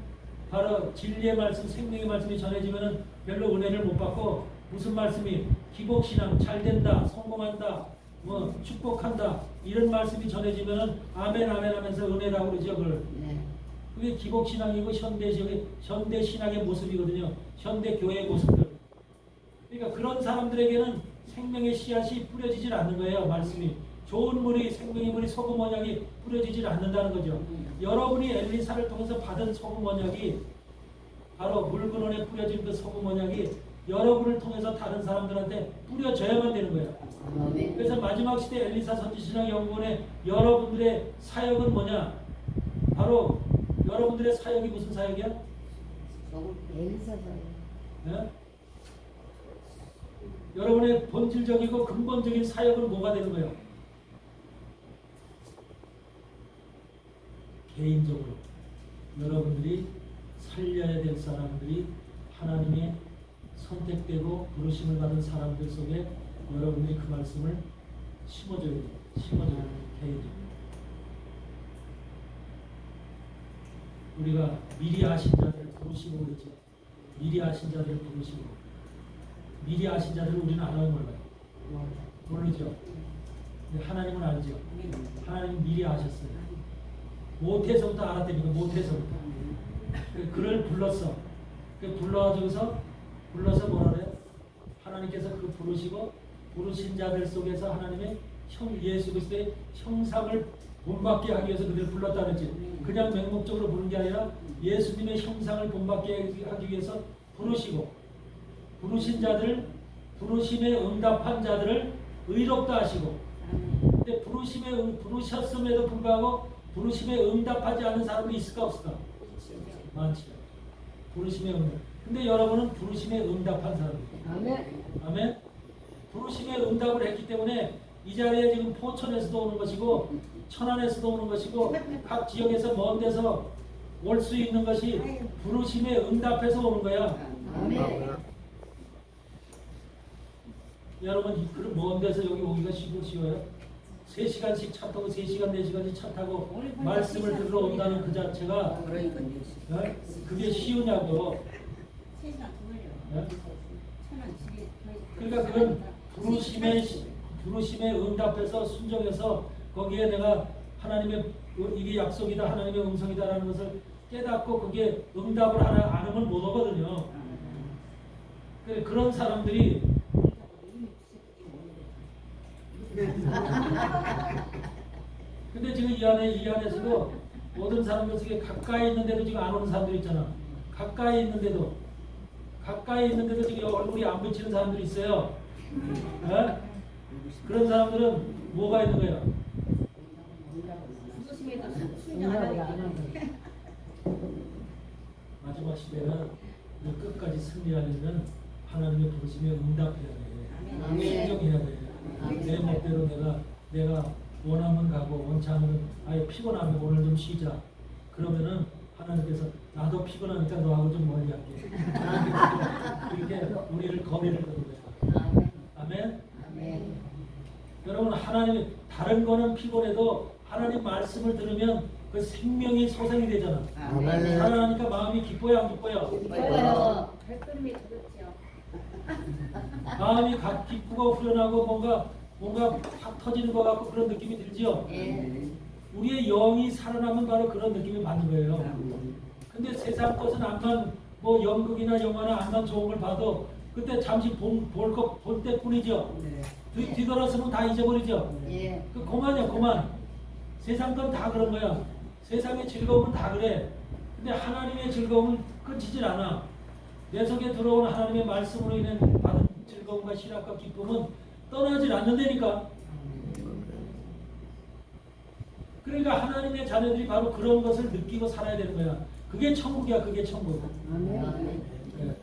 Speaker 1: 바로 진리의 말씀, 생명의 말씀이 전해지면 별로 은혜를 못 받고 무슨 말씀이 기복신앙, 잘된다, 성공한다, 뭐 축복한다 이런 말씀이 전해지면 아멘 하면서 은혜라고 그러죠. 그걸.
Speaker 2: 네.
Speaker 1: 그게 기복신앙이고 현대신앙의 모습이거든요. 현대교회의 모습들. 그러니까 그런 사람들에게는 생명의 씨앗이 뿌려지질 않는 거예요. 말씀이. 좋은 물이 생명의 물이 소금 언약이 뿌려지질 않는다는 거죠. 여러분이 엘리사를 통해서 받은 소금 언약이 바로 물 근원에 뿌려진 그 소금 언약이 여러분을 통해서 다른 사람들한테 뿌려져야만 되는 거예요.
Speaker 2: 아멘.
Speaker 1: 그래서 마지막 시대 엘리사 선지신학 연구원의 여러분들의 사역은 뭐냐? 바로 여러분들의 사역이 무슨 사역이야?
Speaker 2: 엘리사잖아요.
Speaker 1: 네? 여러분의 본질적이고 근본적인 사역은 뭐가 되는 거예요? 개인적으로 여러분들이 살려야 될 사람들이 하나님의 선택되고 부르심을 받은 사람들 속에 여러분들이 그 말씀을 심어줘야 돼요. 개인적으로. 우리가 미리 아신 자들을 부르시고 그러죠. 미리 아신 자들을 부르시고 미리 아신 자들을 우리는 알아요, 몰라요? 모르죠. 근데 하나님은 알죠. 하나님 미리 아셨어요. 모태서부터 알았다니까. 모태서부터. 그를 불렀어. 불러서 뭐라 그래요? 하나님께서 그 부르신 자들 속에서 하나님의 예수 그리스도의 형상을 본받게 하기 위해서 그들을 불렀다 그랬지. 그냥 맹목적으로 부른 게 아니라 예수님의 형상을 본받게 하기 위해서 부르시고 부르신 자들, 부르심에 응답한 자들을 의롭다 하시고 근데 부르셨음에도 불구하고 부르심에 응답하지 않은 사람이 있을까 없을까? 많지. 부르심에 응답. 근데 여러분은 부르심에 응답한 사람이에요.
Speaker 2: 아멘.
Speaker 1: 아멘. 부르심에 응답을 했기 때문에 이 자리에 지금 포천에서도 오는 것이고 천안에서도 오는 것이고 각 지역에서 먼 데서 올 수 있는 것이 부르심에 응답해서 오는 거야.
Speaker 2: 아멘.
Speaker 1: 여러분 그런 먼 데서 여기 오기가 쉬워요? 3시간씩 차 타고 3시간 4시간씩 차 타고 말씀을 들으러 온다는 그 자체가 그게 쉬우냐고. 예? 그러니까 그건 부르심에 응답해서 순종해서 거기에 내가 하나님의 이게 약속이다, 하나님의 음성이다라는 것을 깨닫고 그게 응답을 안 하면 못 오거든요. 그런 사람들이 근데 지금 이 안에서도 모든 사람들 중에 가까이 있는데도 지금 안 오는 사람들 있잖아. 가까이 있는데도 지금 얼굴이 안 비치는 사람들이 있어요. 네? 그런 사람들은 뭐가 있는 거야? 마지막 시대는 끝까지 승리하려면 하나님의 부르심에 응답해야 돼. 순종해야 돼. 내 멋대로 내가 원하면 가고 원치 않으면 아예 피곤하면 오늘 좀 쉬자. 그러면은 하나님께서 나도 피곤하니까 너하고 좀 멀리 할게. 이렇게 우리를 거리를 거는 거야. 아멘. 여러분 하나님 다른 거는 피곤해도 하나님 말씀을 들으면 그 생명이 소생이 되잖아. 살아나니까 마음이 기뻐요, 안 기뻐요?
Speaker 2: 기뻐요.
Speaker 4: 발걸음이 그렇죠.
Speaker 1: 마음이 기쁘고 후련하고 뭔가 확 터지는 것 같고 그런 느낌이 들지요. 우리의 영이 살아나면 바로 그런 느낌이 받는 거예요. 근데 세상 것은 암만 뭐 연극이나 영화나 암만 좋은 걸 봐도 그때 잠시 볼 때뿐이죠. 뒤돌아서면 다 잊어버리죠. 그만. 세상 건 다 그런 거야. 세상의 즐거움은 다 그래. 근데 하나님의 즐거움은 끊이질 않아. 내 속에 들어온 하나님의 말씀으로 인해 받은 즐거움과 실학과 기쁨은 떠나질 않는다니까. 그러니까 하나님의 자녀들이 바로 그런 것을 느끼고 살아야 되는 거야. 그게 천국이야. 그게 천국. 네.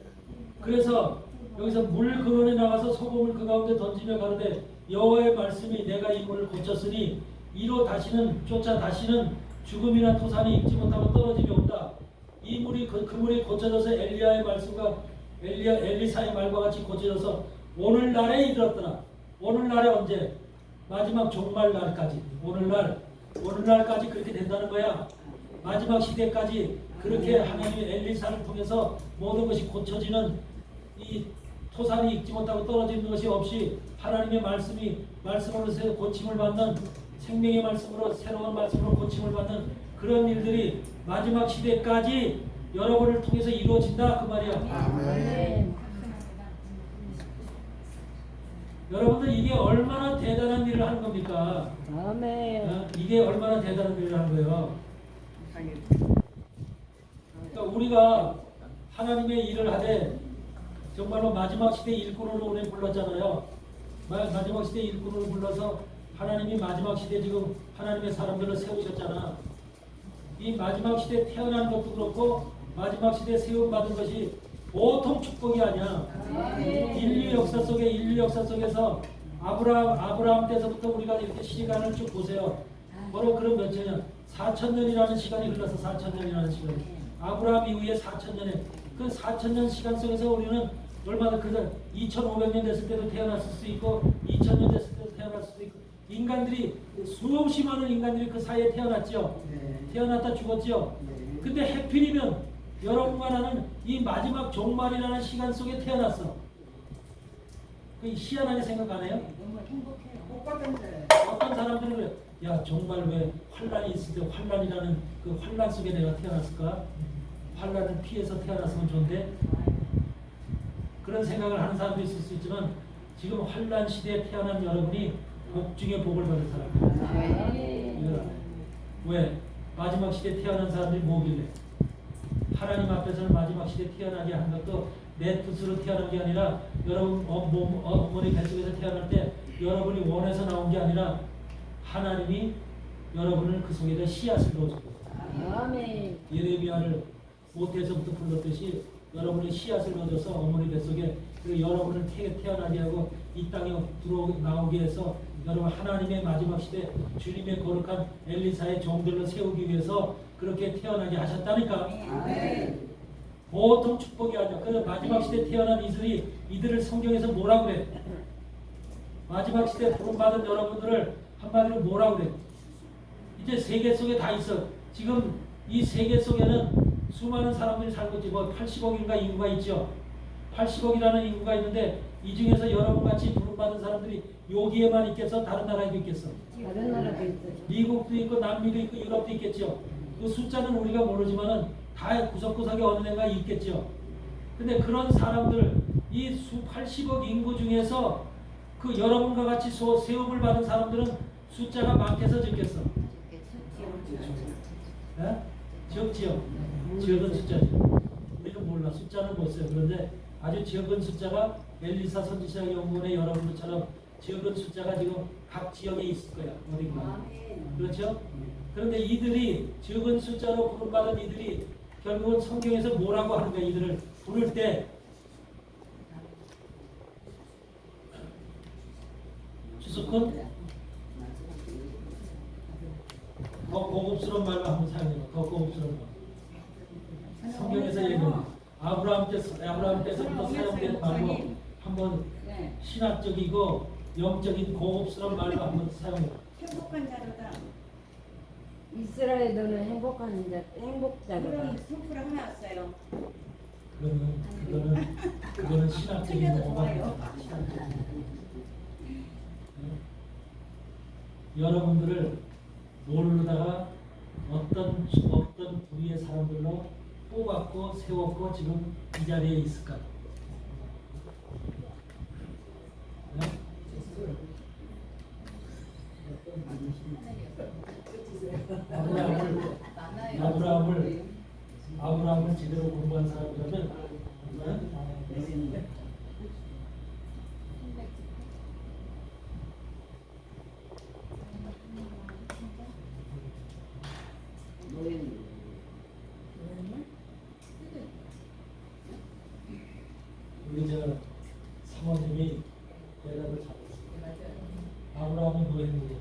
Speaker 1: 그래서 여기서 물 근원에 나가서 소금을 그 가운데 던지며 가로되 여호와의 말씀이 내가 이 물을 고쳤으니 이로 쫓아 다시는 죽음이나 토산이 익지 못하고 떨어짐이 없다. 이 물이 그 물이 고쳐져서 엘리야의 말씀과 엘리사의 말과 같이 고쳐져서 오늘날에 이르렀더라. 오늘날에 언제? 마지막 종말 날까지. 오늘날까지 그렇게 된다는 거야. 마지막 시대까지 그렇게 하나님의 엘리사를 통해서 모든 것이 고쳐지는 이 토산이 익지 못하고 떨어지는 것이 없이 하나님의 말씀으로 고침을 받는 생명의 말씀으로 새로운 말씀으로 고침을 받는 그런 일들이 마지막 시대까지 여러분을 통해서 이루어진다 그 말이야.
Speaker 2: 아멘.
Speaker 1: 여러분들 이게 얼마나 대단한 일을 하는 겁니까? 이게 얼마나 대단한 일을 하는 거예요. 그러니까 우리가 하나님의 일을 하되 정말로 마지막 시대 일꾼으로 우리 불렀잖아요. 마지막 시대 일꾼으로 불러서 하나님이 마지막 시대 지금 하나님의 사람들을 세우셨잖아. 이 마지막 시대 태어난 것도 그렇고 마지막 시대 세움받은 것이 보통 축복이 아니야. 인류 역사 속에서 아브라함 때서부터 우리가 이렇게 시간을 쭉 보세요. 바로 그런 몇 천년, 4,000년이라는 시간이 흘러서 4,000년이라는 시간이. 아브라함 이후에 4,000년에 그 4,000년 시간 속에서 우리는 얼마나 2,500년 됐을 때도 태어났을 수 있고 2,000년 됐을 때도 태어났을 수도 있고 인간들이 수없이 많은 인간들이 그 사이에 태어났죠. 태어났다 죽었죠. 근데 해필이면 여러분과 나는 이 마지막 종말이라는 시간 속에 태어났어. 그 희한하게 생각 안 해요?
Speaker 4: 너무 행복해요.
Speaker 1: 어떤 사람들은 그래. 야 정말 왜 환란이 있을 때 환란이라는 그 환란 속에 내가 태어났을까? 환란을 피해서 태어났으면 좋은데 그런 생각을 하는 사람도 있을 수 있지만 지금 환란 시대에 태어난 여러분이 복 중에 복을 받은 사람이에요. 왜? 마지막 시대에 태어난 사람들이 뭐길래? 하나님 앞에서는 마지막 시대에 태어나게 한 것도 내 뜻으로 태어난 게 아니라 여러분 어머니 뱃속에서 태어날 때 여러분이 원해서 나온 게 아니라 하나님이 여러분을 그 속에다 씨앗을 넣어줬어요. 예레미야를 모태에서부터 불렀듯이 여러분의 씨앗을 넣어줘서 어머니 뱃속에 그 여러분을 태어나게 하고 이 땅에 나오게 해서 여러분 하나님의 마지막 시대 주님의 거룩한 엘리사의 종들을 세우기 위해서 그렇게 태어나게 하셨다니까. 보통 축복이 아니야. 그래서 마지막 시대 태어난 이들을 성경에서 뭐라 그래? 마지막 시대 부름받은 여러분들을 한마디로 뭐라고 그래? 이제 세계 속에 다 있어. 지금 이 세계 속에는 수많은 사람들이 살고 있지. 뭐 80억인가 인구가 있죠. 80억이라는 인구가 있는데 이 중에서 여러분같이 부름받은 사람들이 여기에만 있겠어? 다른 나라에도 있겠어?
Speaker 2: 다른 나라도 있어.
Speaker 1: 미국도 있고 남미도 있고 유럽도 있겠죠. 그 숫자는 우리가 모르지만은 다 구석구석에 어느 데가 있겠죠. 근데 그런 사람들 이 수 80억 인구 중에서 그 여러분과 같이 세움을 받은 사람들은 숫자가 많겠어 적겠어? 예? 적지요. 적은 숫자지. 우리가 몰라. 숫자는 못 써요. 그런데 아주 적은 숫자가 엘리사 선지자 연구원의 여러분들처럼 적은 숫자가 지금 각 지역에 있을 거야. 어딘가. 그렇죠? 그런데 이들이 적은 숫자로 부름받은 이들이 결국은 성경에서 뭐라고 하는 거야. 이들을 부를 때 주석훈 더 고급스러운 말로 한번 사용해봐. 더 고급스러운 말. 성경에서 얘기해. 아브라함 때서부터 사용된 말로 한번 신학적이고 영적인 고급스러운 말로 한번 사용해봐.
Speaker 4: 행복한 자로다.
Speaker 2: 이스라엘 너는 행복자로다.
Speaker 4: 그럼 소프라 하나 왔어요.
Speaker 1: 그거는 신학적인
Speaker 4: 틀려도
Speaker 1: 거가
Speaker 4: 좋아요.
Speaker 1: 여러분들을 모르다가 어떤 부류의 사람들로 뽑았고 세웠고 지금 이 자리에 있을까? 네? 아브라함을 제대로 공부한 사람이라면 네? 우리 저 사모님이 대답을 잘했어요. 아브라함이 뭐 했는지.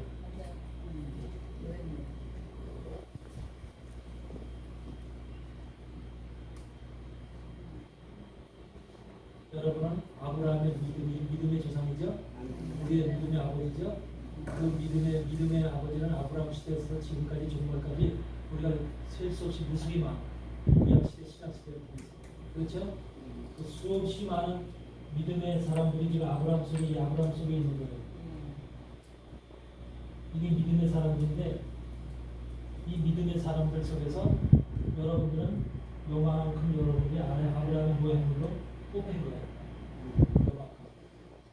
Speaker 1: 여러분은 아브라함의 믿음의 조상이죠. 우리의 믿음의 아버지죠. 그 믿음의 아버지는 아브라함 시대에서 지금까지 종말까지 우리가 셀 수 없이 무수히 많은 구약시대 신약시대를 보고 있습니다. 그렇죠? 그 수없이 많은 믿음의 사람들이 지금 아브라함 속에 있는 거예요. 이게 믿음의 사람들인데 이 믿음의 사람들 속에서 여러분들은 요만큼 여러분이 안에 아브라함의 모형물로 뽑힌 거예요. 요만큼.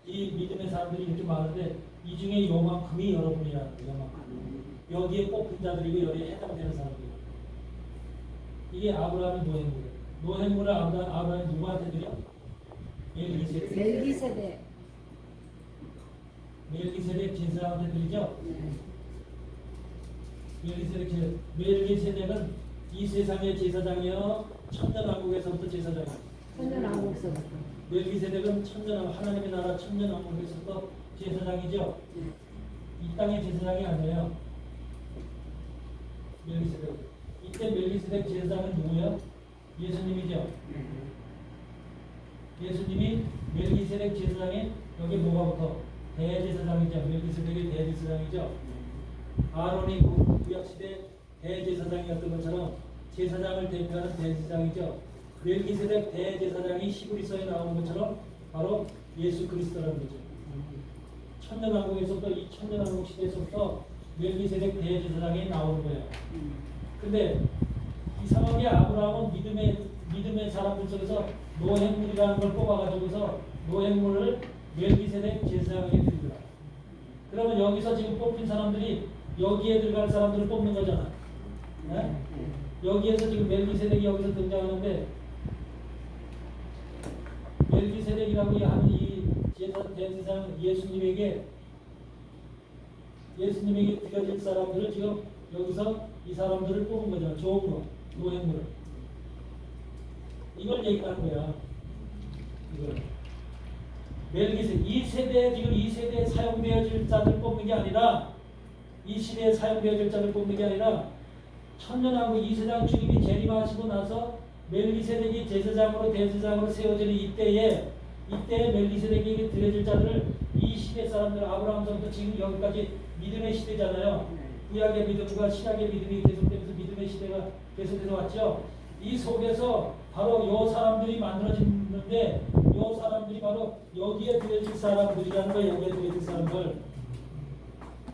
Speaker 1: 이 믿음의 사람들이 이렇게 많은데 이 중에 요만큼이 여러분이라는 거예요. 요만큼. 여기에 뽑힌 자들이고 여기에 해당되는 사람들이에요. 이게 아브라함의 모형물이에요. 노획물을 아브라함이 누구한테 드려?
Speaker 2: 멜기세덱.
Speaker 1: 멜기세덱 제사장한테 드리죠? 멜기세덱은 이 세상의 제사장이요 천년왕국에서부터 제사장이에요.
Speaker 2: 천년왕국서부터.
Speaker 1: 멜기세덱은 하나님의 나라 천년왕국에서부터 제사장이죠? 이 땅의 제사장이 아니에요. 멜기세덱. 이때 멜기세덱 제사장은 누구예요? 예수님이죠? 예수님이 멜기세덱 제사장에 여기 뭐가 붙어? 대제사장이죠. 멜기세덱이 대제사장이죠. 아론이 구약시대 대제사장이었던 것처럼 제사장을 대표하는 대제사장이죠. 멜기세덱 대제사장이 히브리서에 나오는 것처럼 바로 예수 그리스도라는 거죠. 천년왕국에서부터 이 천년왕국 시대에서부터 멜기세덱 대제사장이 나오는 거예요. 근데 이상하게 아브라함은 믿음의 사람들 속에서 노획물이라는 걸 뽑아가지고서 노획물을 멜기세덱 제사장에게 드리더라. 그러면 여기서 지금 뽑힌 사람들이 여기에 들어갈 사람들을 뽑는 거잖아. 네? 여기에서 지금 멜기세덱이 여기서 등장하는데 멜기세덱이라고 하는 이 대제사장 예수님에게 드려질 사람들을 지금 여기서 이 사람들을 뽑은 거잖아. 좋은 거, 노획물을. 이걸 얘기하는 거야. 이걸. 멜기세덱 이 세대에 사용되어질 자들 뽑는 게 아니라 이 시대에 사용되어질 자들 뽑는 게 아니라 천년왕국 이세상 주님이 재림하시고 나서 멜기세덱이 제사장으로 대제사장으로 세워지는 이때에 멜기세덱에게 드려질 자들을 이 시대 사람들 아브라함부터 지금 여기까지 믿음의 시대잖아요. 구약의 믿음과 신약의 믿음이 계속되면서 믿음의 시대가 계속해서 왔죠. 이 속에서 바로 요 사람들이 만들어지는데 요 사람들이 바로 여기에 들여질 사람들이라는 거예요. 여기에 들여질 사람들.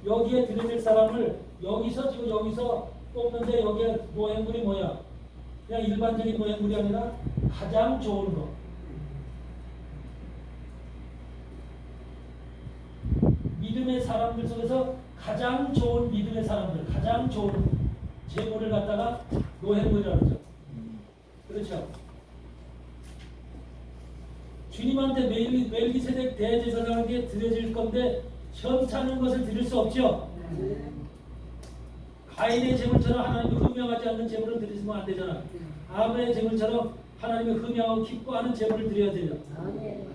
Speaker 1: 여기에 들여질 사람을 여기서 지금 여기서 뽑는데 여기에 노예물이 뭐야? 그냥 일반적인 노예물이 아니라 가장 좋은 거. 믿음의 사람들 속에서 가장 좋은 믿음의 사람들, 가장 좋은 제물을 갖다가 노예물이라고 그러죠. 그렇죠. 주님한테 멜기세덱 대제사장에게 드려질 건데 현찮은 것을 드릴 수 없죠. 가인의 제물처럼 하나님이 흠명하지 않는 제물을 드리시면 안 되잖아. 아벨의 제물처럼 하나님이 흠명하고 기뻐하는 제물을 드려야 돼요.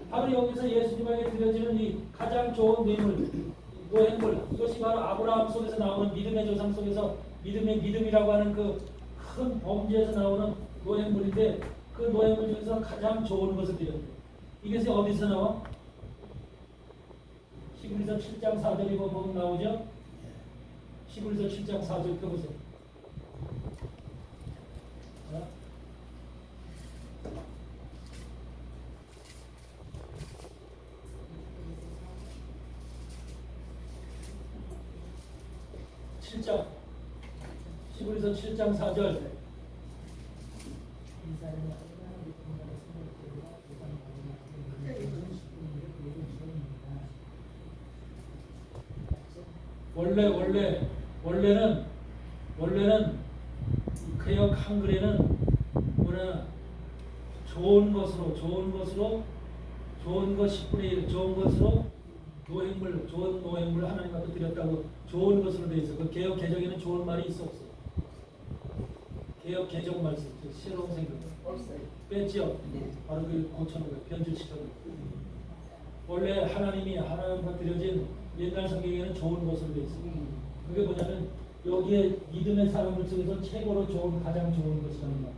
Speaker 1: 바로 여기서 예수님에게 드려지는 이 가장 좋은 뇌물, 노예물, 이것이 바로 아브라함 속에서 나오는 믿음의 조상 속에서 믿음의 믿음이라고 하는 그 큰 범죄에서 나오는 노예물인데 그 노예물 중에서 가장 좋은 것을 드려야 돼요. 이것이 어디서 나와? 히브리서 7장 4절이 보면 나오죠? 히브리서 7장 4절 펴보세요. 자. 히브리서 7장 4절. 원래는 개역 한글에는 뭐냐 좋은 것으로 좋은 것 10분의 1 좋은 것으로 노획물 좋은 노획물 하나님 앞에 드렸다고 좋은 것으로 돼 있어. 그 개역 개정에는 좋은 말이 있어 없어? 개역 개정 말씀 새로운 생각 뺐죠? 바로 그 고쳐놓은 거예요. 변질시켜놓은 거예요. 원래 하나님 앞에 드려진 옛날 성경에는 좋은 것으로 돼 있어. 그게 뭐냐면 여기에 믿음의 사람들 속에서 최고로 좋은 가장 좋은 것이라는 거예요.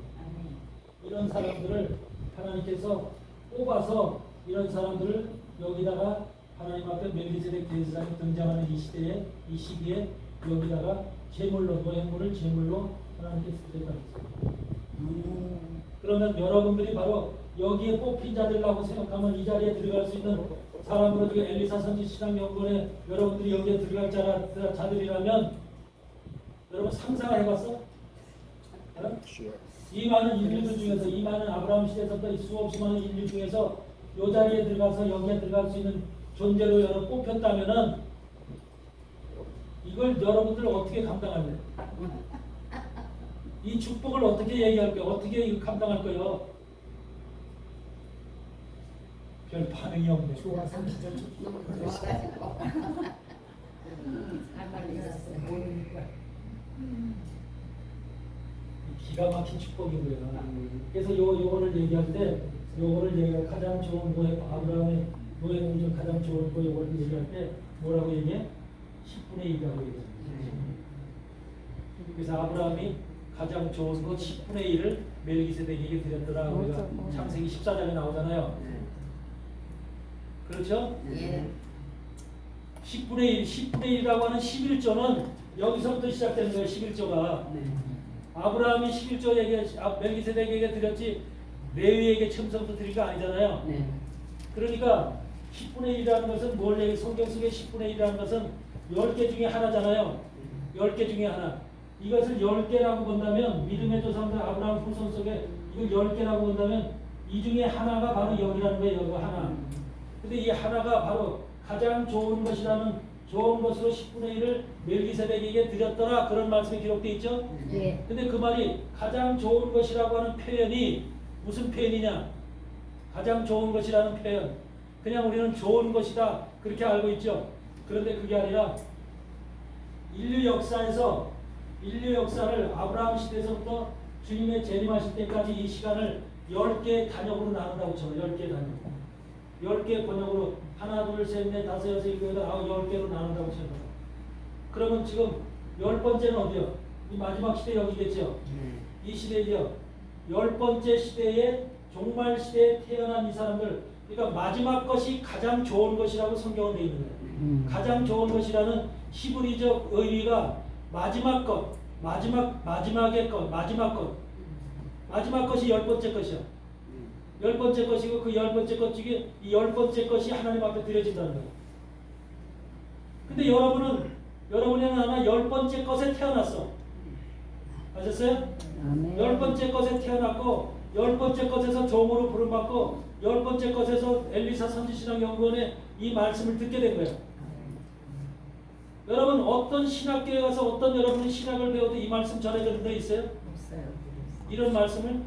Speaker 1: 이런 사람들을 하나님께서 뽑아서 이런 사람들을 여기다가 하나님 앞에 멜기세덱 대제사장이 등장하는 이 시기에 여기다가 제물로 노예물을 제물로 하나님께서 드렸다는 거예요. 그러면 여러분들이 바로 여기에 뽑힌 자들이라고 생각하면 이 자리에 들어갈 수 있는 사람으로 지금 엘리사 선지 신앙연구원에 여러분들이 여기에 들어갈 자들이라면 여러분 상상해봤어? 이 많은 인류들 중에서 이 많은 아브라함 시대에서부터 이 수없이 많은 인류 중에서 이 자리에 들어가서 여기에 들어갈 수 있는 존재로 여러분 뽑혔다면은 이걸 여러분들 어떻게 감당할래? 이 축복을 어떻게 얘기할 거예요? 어떻게 감당할 거예요? 별 반응이 없네.
Speaker 2: 좋아서 진짜
Speaker 1: 기가 막힌 축복인 거예요. 그래서 요거를 얘기할 때 가장 좋은 노예 아브라함의 노예물 중 가장 좋은 거 요거를 얘기할 때 뭐라고 얘기해? 10분의 1이라고 얘기해. 그래서 아브라함이 가장 좋은 거 10분의 1을 멜기세덱에게 드렸더라. 우리가 창세기 14장에 나오잖아요. 그렇죠? 10분의 1이라고 하는 11조는 여기서부터 시작되는 거예요. 11조가. 아브라함이 11조에게 멜기세덱에게 드렸지 레위에게 처음부터 드린 거 아니잖아요. 그러니까 10분의 1이라는 것은 뭘 얘기? 성경 속의 10분의 1이라는 것은 10개 중에 하나잖아요. 10개 중에 하나. 이것을 10개라고 본다면 믿음의 조상들 아브라함 후손 속에 이걸 10개라고 본다면 이 중에 하나가 바로 여기라는 거예요. 여기 하나. 근데 이 하나가 바로 가장 좋은 것이라는 좋은 것으로 10분의 1을 멜기세덱에게 드렸더라. 그런 말씀이 기록되어 있죠. 근데 그 말이 가장 좋은 것이라고 하는 표현이 무슨 표현이냐? 가장 좋은 것이라는 표현. 그냥 우리는 좋은 것이다. 그렇게 알고 있죠. 그런데 그게 아니라 인류 역사를 아브라함 시대에서부터 주님의 재림하실 때까지 이 시간을 10개의 단역으로 나눈다고 쳐요. 10개의 단역. 10개의 번역으로 하나, 둘, 셋, 넷, 다섯, 여섯, 일곱, 여덟, 아홉, 10개로 나눈다고 쳐요. 그러면 지금 10번째는 어디요? 이 마지막 시대 여기겠죠. 이 시대죠. 10번째 시대에 종말 시대에 태어난 이 사람들 그러니까 마지막 것이 가장 좋은 것이라고 성경은 되어 있는 거예요. 가장 좋은 것이라는 히브리적 의미가 마지막 것, 마지막의 것, 마지막 것이 10번째 것이야. 10번째 것이고 그 10번째 것 중에 이 10번째 것이 하나님 앞에 드려진다는 거예요. 근데 여러분이 하나 10번째 것에 태어났어. 아셨어요?
Speaker 2: 아멘.
Speaker 1: 10번째 것에 태어났고 10번째 것에서 종으로 부름받고 10번째 것에서 엘리사 선지신학연구원에 이 말씀을 듣게 된 거예요. 여러분 어떤 신학교에 가서 어떤 여러분이 신학을 배워도 이 말씀 전해드린 데 있어요?
Speaker 2: 없어요.
Speaker 1: 이런 말씀을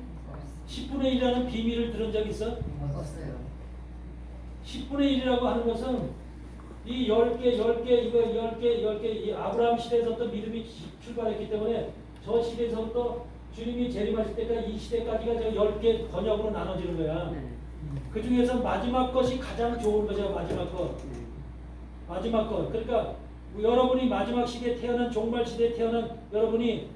Speaker 1: 10분의 1이라는 비밀을 들은 적 있어?
Speaker 2: 없어요.
Speaker 1: 10분의 1이라고 하는 것은 이 10개, 이거 10개, 이 아브라함 시대에서부터 믿음이 출발했기 때문에 저 시대에서부터 주님이 재림하실 때까지 이 시대까지가 저 10개 번역으로 나눠지는 거야. 그 중에서 마지막 것이 가장 좋은 거죠. 마지막 것. 마지막 것. 그러니까 여러분이 마지막 시대에 태어난 종말 시대에 태어난 여러분이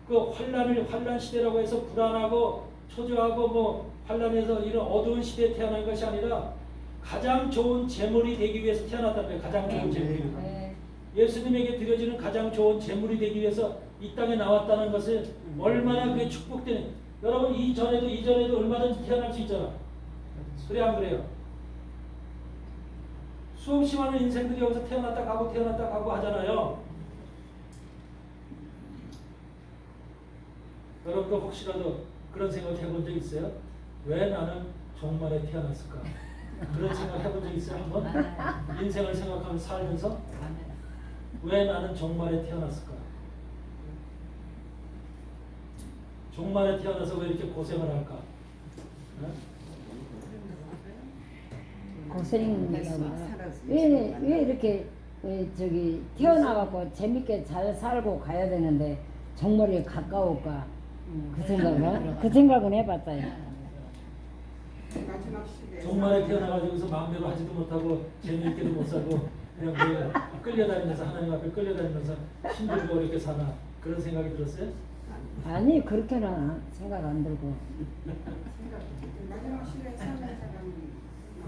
Speaker 1: 그 환란 시대라고 해서 불안하고 초조하고 뭐 환란에서 이런 어두운 시대에 태어난 것이 아니라 가장 좋은 재물이 되기 위해서 태어났다는 거예요. 가장 좋은 재물이. 예수님에게 드려지는 가장 좋은 재물이 되기 위해서 이 땅에 나왔다는 것은 얼마나 그게 축복되는. 여러분 이전에도 얼마든지 태어날 수 있잖아. 그래 안 그래요? 수없이 많은 인생들이 여기서 태어났다 가고 하잖아요. 여러분도 혹시라도 그런 생각 해본 적 있어요? 왜 나는 종말에 태어났을까? 그런 생각 해본 적 있어요? 한번? 인생을 생각하면서 살면서 왜 나는 종말에 태어났을까? 종말에 태어나서 왜 이렇게 고생을 할까?
Speaker 2: 고생이라고 왜 이렇게 저기 태어나갖고 재밌게 잘 살고 가야 되는데 정말이 가까울까? 그 생각은 해봤어요.
Speaker 1: 종말에 태어나가지고서 마음대로 하지도 못하고 재미있게도 못 살고 그냥 왜 끌려다니면서 하나님 앞에 끌려다니면서 힘들고 이렇게 사나 그런 생각이 들었어요?
Speaker 2: 아니 그렇게는 생각 안 들고.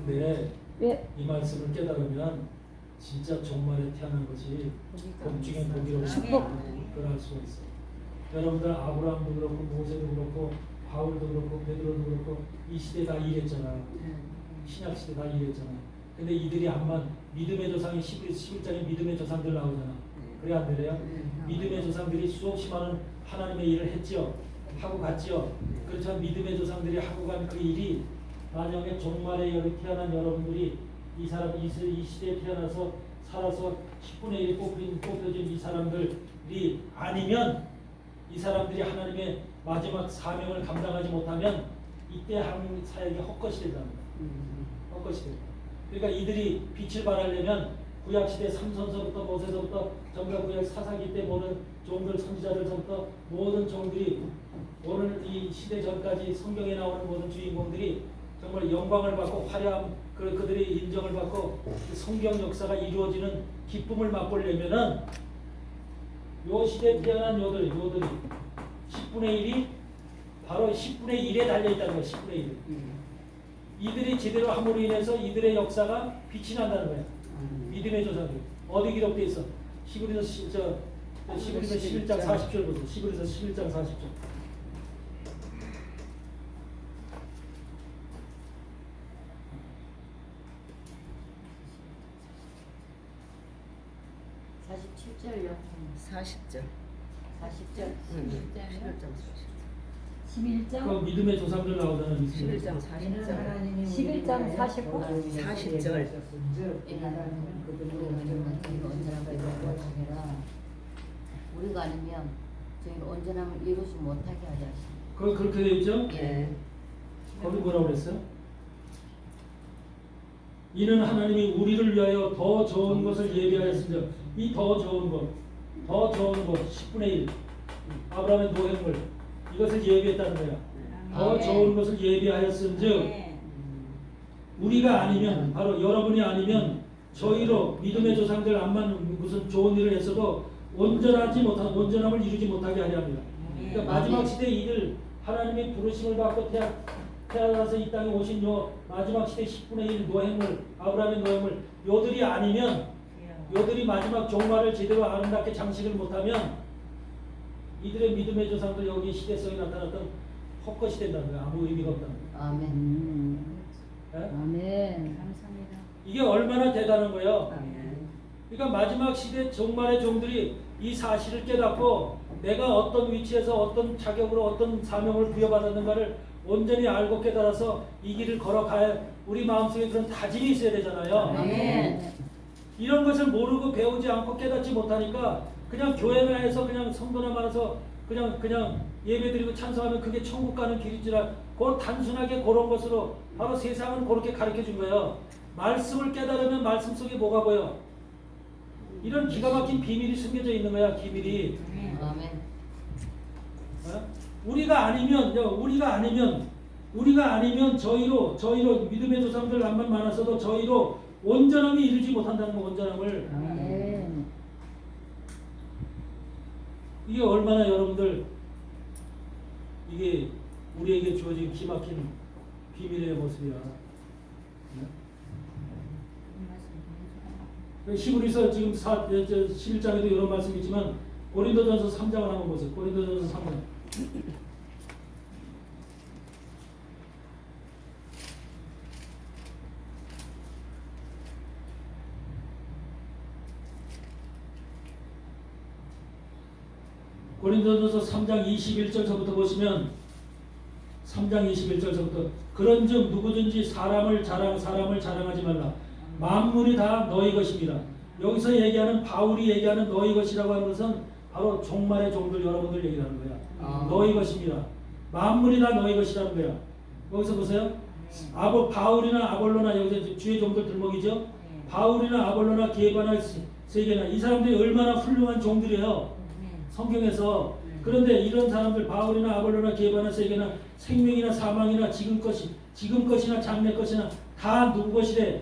Speaker 1: 근데
Speaker 2: 왜?
Speaker 1: 이 말씀을 깨달으면 진짜 종말에 태어난 것이 복 중에 복이라고 그럴 수가 있어요. 여러분들 아브라함도 그렇고 모세도 그렇고 바울도 그렇고 베드로도 그렇고 이 시대 다 일했잖아. 신약 시대 다 일했잖아. 근데 이들이 암만 믿음의 조상이 11장에 믿음의 조상들 나오잖아. 그래 안 그래요? 믿음의 조상들이 수없이 많은 하나님의 일을 했지요. 하고 갔지요. 그렇지만 믿음의 조상들이 하고 간 그 일이 만약에 종말에 여기 태어난 여러분들이 이 시대에 태어나서 살아서 10분의 1 뽑혀진 이 사람들이 아니면 이 사람들이 하나님의 마지막 사명을 감당하지 못하면 이때 한국 사역이 헛것이 된다는 거예요. 헛것이 된다. 그러니까 이들이 빛을 발하려면 구약시대 삼손서부터 모세서부터 전부 다 구약 사사기 때 모든 종들 선지자들서부터 모든 종들이 오늘 이 시대 전까지 성경에 나오는 모든 주인공들이 정말 영광을 받고 화려함 그들이 인정을 받고 성경 역사가 이루어지는 기쁨을 맛보려면은 요 시대에 태어난 요들이 10분의 1이 바로 10분의 1에 달려있다는 거예요. 10분의 1. 이들이 제대로 함으로 인해서 이들의 역사가 빛이 난다는 거예요. 믿음의 조상들. 어디 기록되어 있어? 히브리서 11장 40절 보세요. 히브리서 11장 40절.
Speaker 2: 요
Speaker 5: 40절.
Speaker 2: 40절.
Speaker 5: 11장
Speaker 2: 11장.
Speaker 1: 그 믿음의 조상들 나오잖아요.
Speaker 5: 11장 40절.
Speaker 2: 11장 49.
Speaker 5: 40절.
Speaker 6: 우리가 아니면 저희는 온전함을 이루지 못하게 하지 않습니까?
Speaker 1: 그렇게 되어 있죠?
Speaker 5: 예.
Speaker 1: 거기 뭐라고 그랬어요? 이는 하나님이 우리를 위하여 더 좋은 것을 예비하였으며 이 더 좋은 것 10분의 1 아브라함의 노획물 이것을 예비했다는 거야. 더 좋은 것을 예비하였은즉 우리가 아니면 바로 여러분이 아니면 저희로 믿음의 조상들 암만 무슨 좋은 일을 했어도 온전함을 이루지 못하게 하려 합니다. 그러니까 마지막 시대 이들 하나님의 부르심을 받고 태어나서 이 땅에 오신 요 마지막 시대 10분의 1 노획물, 아브라함의 노획물, 요들이 아니면, 요들이 마지막 종말을 제대로 아름답게 장식을 못하면 이들의 믿음의 조상들 여기 시대 속에 나타났던 헛것이 된다는 거야. 아무 의미가 없다는 거야.
Speaker 6: 아멘.
Speaker 1: 예?
Speaker 2: 아멘.
Speaker 4: 감사합니다.
Speaker 1: 이게 얼마나 대단한 거예요.
Speaker 5: 아멘.
Speaker 1: 그러니까 마지막 시대 종말의 종들이 이 사실을 깨닫고 내가 어떤 위치에서 어떤 자격으로 어떤 사명을 부여받았는가를 온전히 알고 깨달아서 이 길을 걸어가야 우리 마음속에 그런 다짐이 있어야 되잖아요.
Speaker 6: 아멘.
Speaker 1: 이런 것을 모르고 배우지 않고 깨닫지 못하니까 그냥 교회나 해서 그냥 성도나 많아서 그냥 예배드리고 찬송하면 그게 천국 가는 길이지라 그 단순하게 그런 것으로 바로 세상은 그렇게 가르쳐 준 거예요. 말씀을 깨달으면 말씀 속에 뭐가 보여? 이런 기가 막힌 비밀이 숨겨져 있는 거야. 비밀이.
Speaker 6: 아멘.
Speaker 1: 어? 우리가 아니면 저희로 믿음의 조상들 남만 많았어도 저희로 온전함이 이루지 못한다는 거. 온전함을.
Speaker 2: 아멘.
Speaker 1: 이게 얼마나 여러분들 이게 우리에게 주어진 기막힌 비밀의 모습이야. 히브리서 지금 11장에도 이런 말씀이 있지만 고린도전서 3장을 한번 보세요. 고린도전서 3장. 고린도전서 3장 21절서부터 보시면 3장 21절서부터 그런즉 누구든지 사람을 자랑하지 말라. 만물이 다 너희 것입니다. 여기서 얘기하는 바울이 얘기하는 너희 것이라고 하는 것은 바로 종말의 종들 여러분들 얘기하는 거야. 너희 것입니다. 만물이 다 너희 것이라는 거야. 여기서 보세요. 바울이나 아볼로나 여기서 주의 종들 들목이죠. 바울이나 아볼로나 게바나 세게나 이 사람들이 얼마나 훌륭한 종들이에요. 성경에서. 그런데 이런 사람들 바울이나 아볼로나 게바나 세게나 생명이나 사망이나 지금 것이나 장래 것이나 다 누구 것이래?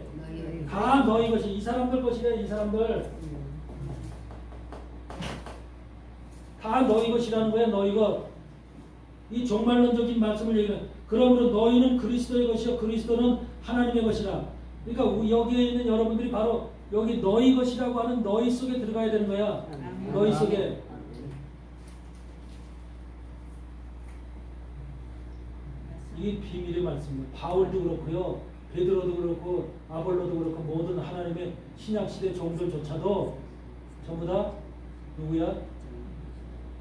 Speaker 1: 다 너희 것이. 이 사람들 것이래. 이 사람들 다 너희 것이라는 거야. 너희 것. 이 종말론적인 말씀을 얘기해. 그러므로 너희는 그리스도의 것이요 그리스도는 하나님의 것이라. 그러니까 여기에 있는 여러분들이 바로 여기 너희 것이라고 하는 너희 속에 들어가야 되는 거야. 너희 속에. 이게 비밀의 말씀이에요. 바울도 그렇고요. 베드로도 그렇고 아볼로도 그렇고 모든 하나님의 신약시대 종들조차도 전부 다 누구야?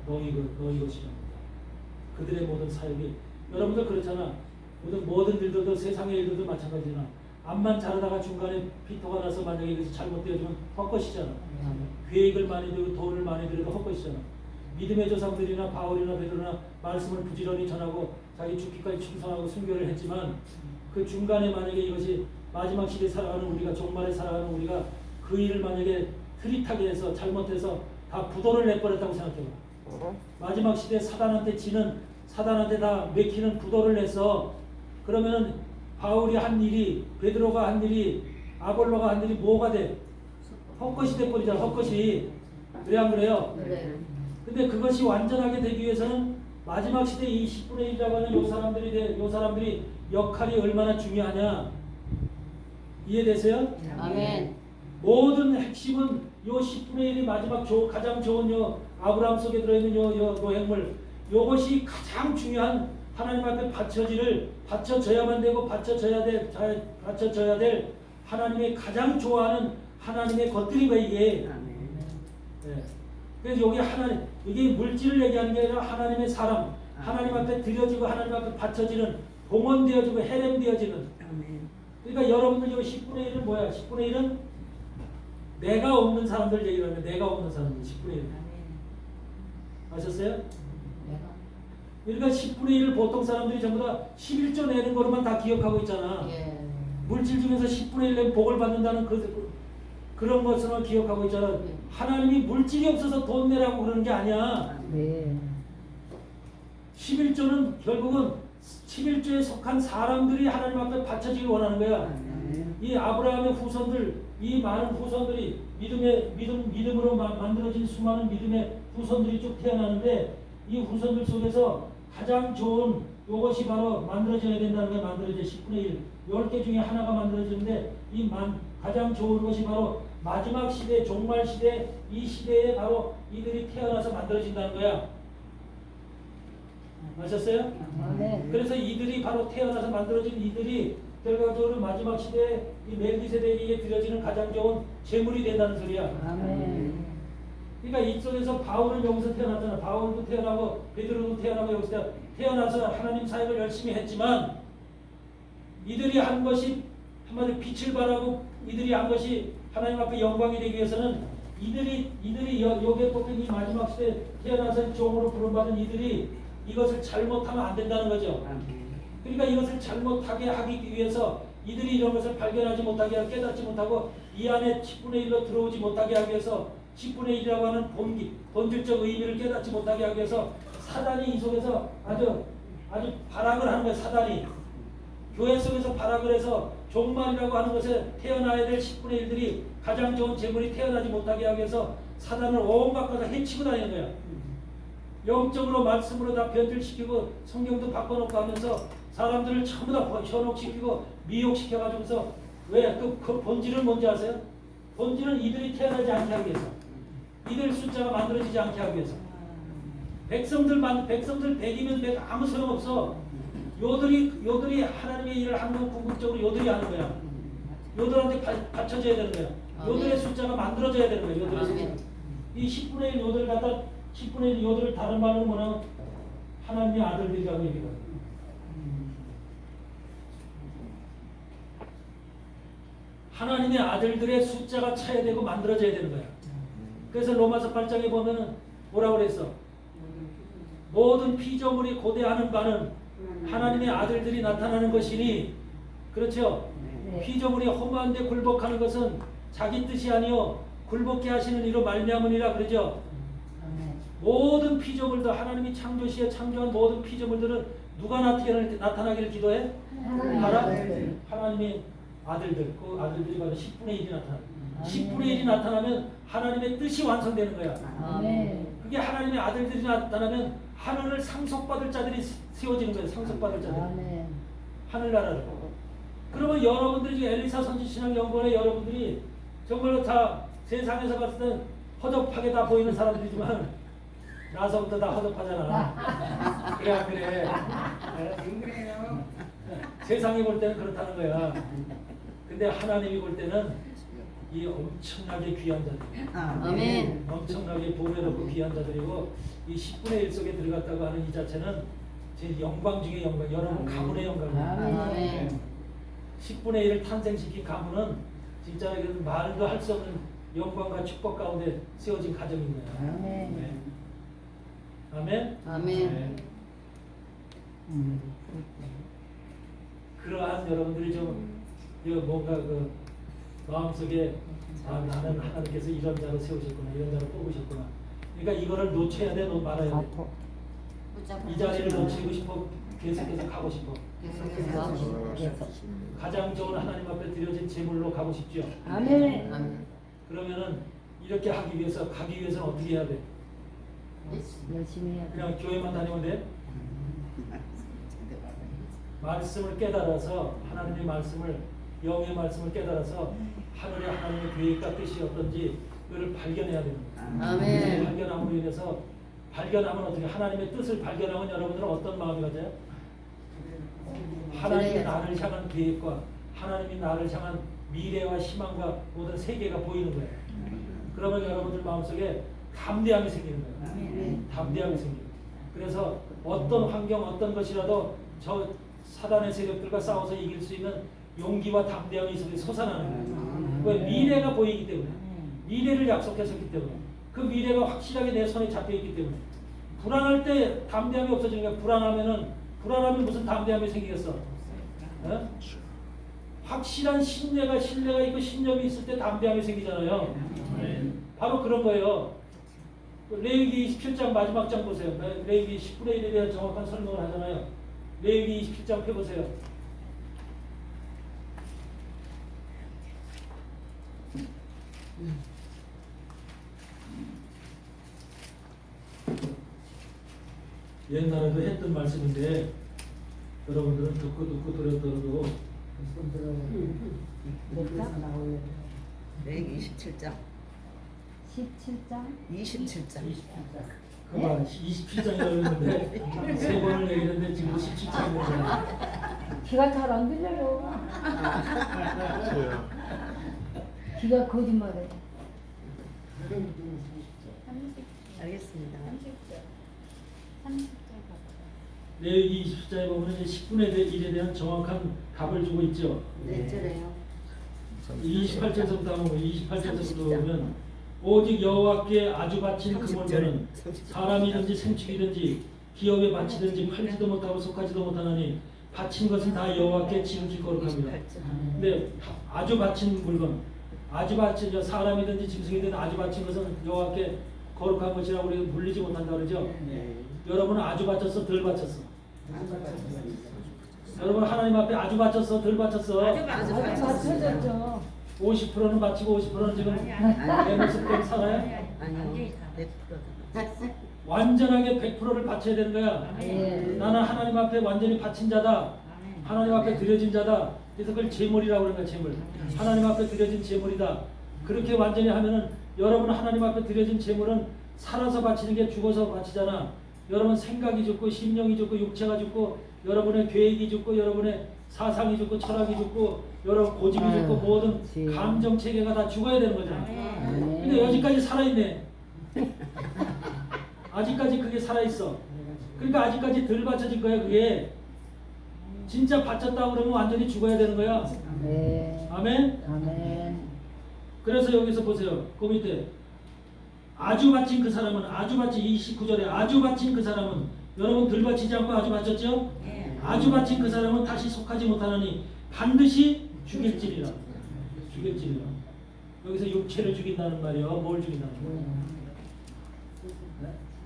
Speaker 1: 너희 것이랍니다. 그들의 모든 사역이. 여러분들 그렇잖아. 모든 일들도 세상의 일들도 마찬가지잖아. 암만 잘하다가 중간에 피터가 나서 만약에 이것이 잘못되어지면 헛것이잖아. 계획을 많이 들고 돈을 많이 들여도 헛것이잖아. 믿음의 조상들이나 바울이나 베드로나 말씀을 부지런히 전하고 자기 죽기까지 충성하고 순교를 했지만 그 중간에 만약에 이것이 마지막 시대에 살아가는 우리가 종말에 살아가는 우리가 그 일을 만약에 흐릿하게 해서 잘못해서 다 부도를 내버렸다고 생각해봐. 마지막 시대에 사단한테 다 맥히는 부도를 내서 그러면은 바울이 한 일이 베드로가 한 일이 아볼로가 한 일이 뭐가 돼? 헛것이 돼버리잖아. 헛것이. 그래 안 그래요?
Speaker 6: 네.
Speaker 1: 근데 그것이 완전하게 되기 위해서는 마지막 시대 이 10분의 1이라고 하는 요 사람들이 역할이 얼마나 중요하냐. 이해되세요?
Speaker 6: 아멘.
Speaker 1: 모든 핵심은 요 10분의 1이 마지막 가장 좋은 요 아브라함 속에 들어있는 요 노획물, 요것이 가장 중요한 하나님 앞에 바쳐져야만 되고 바쳐져야 될 하나님의 가장 좋아하는 하나님의 것들인 거야 이게. 네. 그래서 여기 이게 물질을 얘기하는 게 아니라 하나님의 사람, 하나님 앞에 드려지고 하나님 앞에 바쳐지는, 봉헌되어지고 해렘되어지는. 그러니까 여러분들 요 10분의 1은 뭐야? 10분의 1은 내가 없는 사람들 얘기를 하면 내가 없는 사람들 10분의 1. 아셨어요? 그러니까 10분의 1을 보통 사람들이 전부 다 11조 내는 거로만 다 기억하고 있잖아.
Speaker 6: 예.
Speaker 1: 물질 중에서 10분의 1 내면 복을 받는다는 그런 것으로만 기억하고 있잖아. 하나님이 물질이 없어서 돈 내라고 그러는 게 아니야.
Speaker 2: 네.
Speaker 1: 11조는 결국은 11조에 속한 사람들이 하나님 앞에 바쳐지길 원하는 거야. 이 아브라함의 후손들, 이 많은 후손들이 믿음으로 만들어진 수많은 믿음의 후손들이 쭉 태어나는데 이 후손들 속에서 가장 좋은 요것이 바로 만들어져야 된다는 게 만들어져 10분의 1. 10개 중에 하나가 만들어지는데 가장 좋은 것이 바로 마지막 시대, 종말 시대, 이 시대에 바로 이들이 태어나서 만들어진다는 거야. 아셨어요?
Speaker 2: 아멘.
Speaker 1: 그래서 이들이 바로 태어나서 만들어진 이들이 결과적으로 마지막 시대에 이 멜기세덱에게 드려지는 가장 좋은 제물이 된다는 소리야.
Speaker 2: 아멘.
Speaker 1: 그러니까 이쪽에서 바울은 여기서 태어났잖아. 바울도 태어나고 베드로도 태어나고 여기서 태어나서 하나님 사역을 열심히 했지만 이들이 한 것이 한마디로 빛을 발하고 이들이 한 것이 하나님 앞에 영광이 되기 위해서는 이들이 여기에 뽑힌 이 마지막 시대에 태어나서 종으로 부름받은 이들이 이것을 잘못하면 안 된다는 거죠. 그러니까 이것을 잘못하게 하기 위해서 이들이 이런 것을 발견하지 못하게 하고 깨닫지 못하고 이 안에 10분의 1로 들어오지 못하게 하기 위해서 10분의 1이라고 하는 본질적 의미를 깨닫지 못하게 하기 위해서 사단이 이 속에서 아주 발악을 하는 거예요. 사단이 교회 속에서 발악을 해서 종말이라고 하는 것에 태어나야 될 10분의 1들이 가장 좋은 재물이 태어나지 못하게 하기 위해서 사단을 온갖 것을 해치고 다니는 거야. 영적으로 말씀으로 다 변질시키고 성경도 바꿔놓고 하면서 사람들을 전부 다 현혹시키고 미혹시켜가지고서 왜? 그 본질은 뭔지 아세요? 본질은 이들이 태어나지 않게 하기 위해서, 이들 숫자가 만들어지지 않게 하기 위해서. 백성들 100이면 100 아무 소용없어. 요들이 하나님의 일을 하는 건 궁극적으로 요들이 하는 거야. 요들한테 받쳐져야 되는 거야. 요들의 숫자가 만들어져야 되는 거야. 요들의 숫자. 이 10분의 1 요들 갖다 10분의 1 요들을 다른 말로 뭐냐면 하나님의 아들들이라고 얘기해요. 하나님의 아들들의 숫자가 차야 되고 만들어져야 되는 거야. 그래서 로마서 8장에 보면은 뭐라고 그랬어? 모든 피조물이 고대하는 바는 하나님의 아들들이 나타나는 것이니, 그렇죠?
Speaker 2: 네.
Speaker 1: 피조물이 허무한데 굴복하는 것은 자기 뜻이 아니요 굴복케 하시는 이로 말미암으니라 그러죠.
Speaker 2: 아멘.
Speaker 1: 모든 피조물도 하나님이 창조시에 창조한 모든 피조물들은 누가 나타나기를 기도해? 하나님의 아들들, 그 아들들이 바로 10분의 1이 나타나. 10분의 1이 나타나면 하나님의 뜻이 완성되는 거야.
Speaker 2: 아멘.
Speaker 1: 그게 하나님의 아들들이 나타나면 하늘을 상속받을 자들이 세워지는 거예요. 상속받을 자들.
Speaker 2: 아멘.
Speaker 1: 하늘나라를. 그러면 여러분들이 지금 엘리사 선지신학연구원의 여러분들이 정말로 다 세상에서 봤을 때 허접하게 다 보이는 사람들이지만 나서부터 다 허접하잖아. 그래 안 그래? 세상이 볼 때는 그렇다는 거야. 근데 하나님이 볼 때는 이 엄청나게 귀한 자들,
Speaker 6: 아멘.
Speaker 1: 엄청나게 보배롭고 귀한 자들이고 이 10분의 1 속에 들어갔다고 하는 이 자체는 제 영광 중에 영광, 여러분 가문의 영광이에요.
Speaker 6: 아멘.
Speaker 1: 10분의 1을 탄생시킨 가문은 진짜 말도 할 수 없는 영광과 축복 가운데 세워진 가정인 거예요.
Speaker 2: 아멘.
Speaker 1: 아멘.
Speaker 6: 아멘.
Speaker 1: 그러한 여러분들이 좀 뭔가 그 마음속에 나는 하나님께서 이런 자로 세우셨구나, 이런 자로 뽑으셨구나. 그러니까 이거를 놓쳐야 돼, 말아야 돼. 이 자리를 놓치고 싶어, 계속해서 가고 싶어. 가장 좋은 하나님 앞에 드려진 제물로 가고 싶죠.
Speaker 2: 아멘.
Speaker 1: 그러면은 이렇게 가기 위해서는 어떻게 해야 돼?
Speaker 2: 열심히 해야 돼.
Speaker 1: 그냥 교회만 다니면 돼? 말씀을 깨달아서 하나님의 말씀을, 영의 말씀을 깨달아서 하늘의 하나님의 계획과 뜻이 어떤지 그걸 발견해야 되는 거예요.
Speaker 6: 아멘.
Speaker 1: 발견함으로 인해서 발견하면 어떻게 하나님의 뜻을 발견하면 여러분들은 어떤 마음이 가져요? 하나님이 나를 향한 계획과 하나님이 나를 향한 미래와 희망과 모든 세계가 보이는 거예요. 그러면 여러분들 마음속에 담대함이 생기는 거예요. 담대함이 생겨요. 그래서 어떤 환경, 어떤 것이라도 저 사단의 세력들과 싸워서 이길 수 있는 용기와 담대함이 속에 솟아나는 거예요. 왜? 미래가 보이기 때문에. 미래를 약속했었기 때문에. 그 미래가 확실하게 내 손에 잡혀있기 때문에. 불안할 때 담대함이 없어지는 거야. 불안하면 무슨 담대함이 생기겠어? 어? 확실한 신뢰가 있고 신념이 있을 때 담대함이 생기잖아요. 바로 그런 거예요. 레위기 27장 마지막 장 보세요. 레위기 10분의 1에 대한 정확한 설명을 하잖아요. 레위기 27장 펴보세요. 옛날에도 했던 말씀인데 여러분들은 듣고 들었더라도
Speaker 5: 네, 27장.
Speaker 2: 17장?
Speaker 5: 27장.
Speaker 1: 그만 27장이라고 했는데 세 번을 얘기했는데 지금 17장이잖아.
Speaker 2: 귀가 잘 안 들려요.
Speaker 3: 주야.
Speaker 2: 귀가 거짓말해.
Speaker 5: 알겠습니다.
Speaker 1: 내일 20장에 보면 이제 10분의 일에 대한 정확한 답을 주고 있죠.
Speaker 6: 몇 절에요?
Speaker 1: 28절부터 보면 28절부터 보면 오직 여호와께 아주 바친 그 물건은 사람이든지 생축이든지 기업에 바치든지 팔지도 못하고 속하지도 못하나니 바친 것은 다 여호와께 지극히 거룩합니다. 근데 아주 바친 물건, 아주 바친 사람이든지 짐승이든 아주 바친 것은 여호와께 거룩한 것이라고 우리가 물리지 못한다 그러죠. 여러분은 아주 바쳤어, 덜 바쳤어? 여러분 하나님 앞에 아주 바쳤어, 덜 바쳤어?
Speaker 2: 아주 맞춰졌죠.
Speaker 1: 50%는 바치고 50%는 지금 내 모습대로 살아요?
Speaker 5: 아니요. 100%다.
Speaker 1: 완전하게 100%를 바쳐야 되는 거야.
Speaker 2: 예.
Speaker 1: 나는 하나님 앞에 완전히 바친 자다. 하나님 앞에 드려진 자다. 그래서 그걸 제물이라고 그러는 거야, 제물. 하나님 앞에 드려진 제물이다. 그렇게 완전히 하면은 여러분 하나님 앞에 드려진 제물은 살아서 바치는 게 죽어서 바치잖아. 여러분 생각이 죽고 심령이 죽고 육체가 죽고 여러분의 계획이 죽고 여러분의 사상이 죽고 철학이 죽고 여러분 고집이 죽고 모든
Speaker 2: 그치.
Speaker 1: 감정 체계가 다 죽어야 되는 거잖아. 근데 여지까지 살아있네. 아직까지 그게 살아있어. 그러니까 아직까지 덜 받쳐진 거야 그게. 진짜 바쳤다 그러면 완전히 죽어야 되는 거야.
Speaker 2: 네.
Speaker 1: 아멘?
Speaker 2: 아멘.
Speaker 1: 그래서 여기서 보세요. 그 밑에 아주 바친 그 사람은 아주 바친 29절에 아주 바친 그 사람은 여러분 덜 바치지 않고 아주 바쳤죠? 아주 바친 그 사람은 다시 속하지 못하나니 반드시 죽일지니라. 죽일지니라. 여기서 육체를 죽인다는 말이요. 뭘 죽인다는 거예요?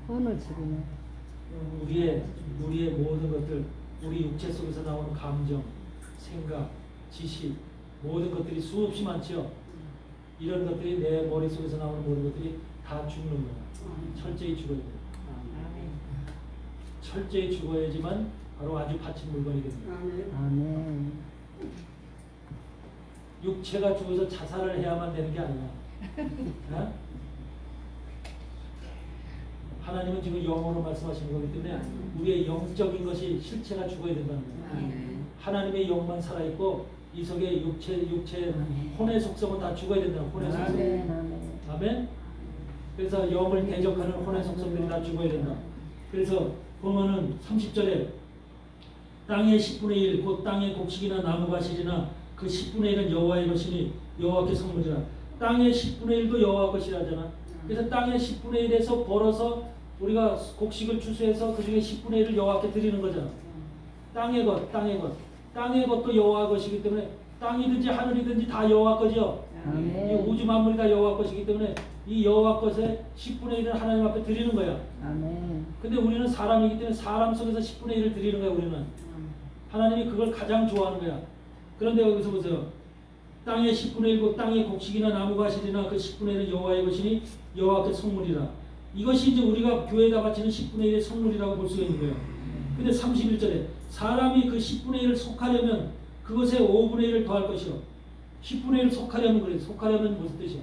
Speaker 2: 오늘 죽이네.
Speaker 1: 우리의 모든 것들, 우리 육체 속에서 나오는 감정, 생각, 지식, 모든 것들이 수없이 많죠. 이런 것들이 내 머릿속에서 나오는 모든 것들이 다 죽는 거야. 철저히 죽어야 돼. 철저히 죽어야지만 바로 아주 바친 물건이 됩니다.
Speaker 2: 아멘.
Speaker 1: 육체가 죽어서 자살을 해야만 되는 게 아니야. 어? 하나님은 지금 영어로 말씀하시는 거기 때문에 우리의 영적인 것이 실체가 죽어야 된다는 거예요. 하나님의 영만 살아있고 이 속에 육체, 혼의 속성은 다 죽어야 된다. 혼의 속성.
Speaker 2: 아멘. 아멘.
Speaker 1: 아멘. 그래서 영을 대적하는 혼의 속성들이 다 죽어야 된다. 그래서 보면은 30절에 땅의 10분의 1, 곧 땅의 곡식이나 나무가실이나 그 10분의 1은 여호와의 것이니 여호와께 성물이라. 땅의 10분의 1도 여호와 것이라잖아. 그래서 땅의 10분의 1에서 벌어서 우리가 곡식을 추수해서 그 중에 10분의 1을 여호와께 드리는 거잖아. 땅의 것도 여호와 것이기 때문에 땅이든지 하늘이든지 다 여호와 것이요.
Speaker 2: 아멘.
Speaker 1: 이 우주 만물이 다 여호와 것이기 때문에 이 여호와 것의 10분의 1을 하나님 앞에 드리는 거야.
Speaker 2: 아멘.
Speaker 1: 근데 우리는 사람이기 때문에 사람 속에서 10분의 1을 드리는 거야. 우리는 하나님이 그걸 가장 좋아하는 거야. 그런데 여기서 보세요. 땅의 10분의 1고 땅의 곡식이나 나무가실이나 그 10분의 1은 여호와의 것이니 여호와께 성물이라. 이것이 이제 우리가 교회에다 바치는 10분의 1의 성물이라고 볼 수가 있는 거예요. 근데 31절에 사람이 그 10분의 1을 속하려면 그것에 5분의 1을 더할 것이요. 10분의 1을 속하려면 그래. 속하려면 무슨 뜻이야?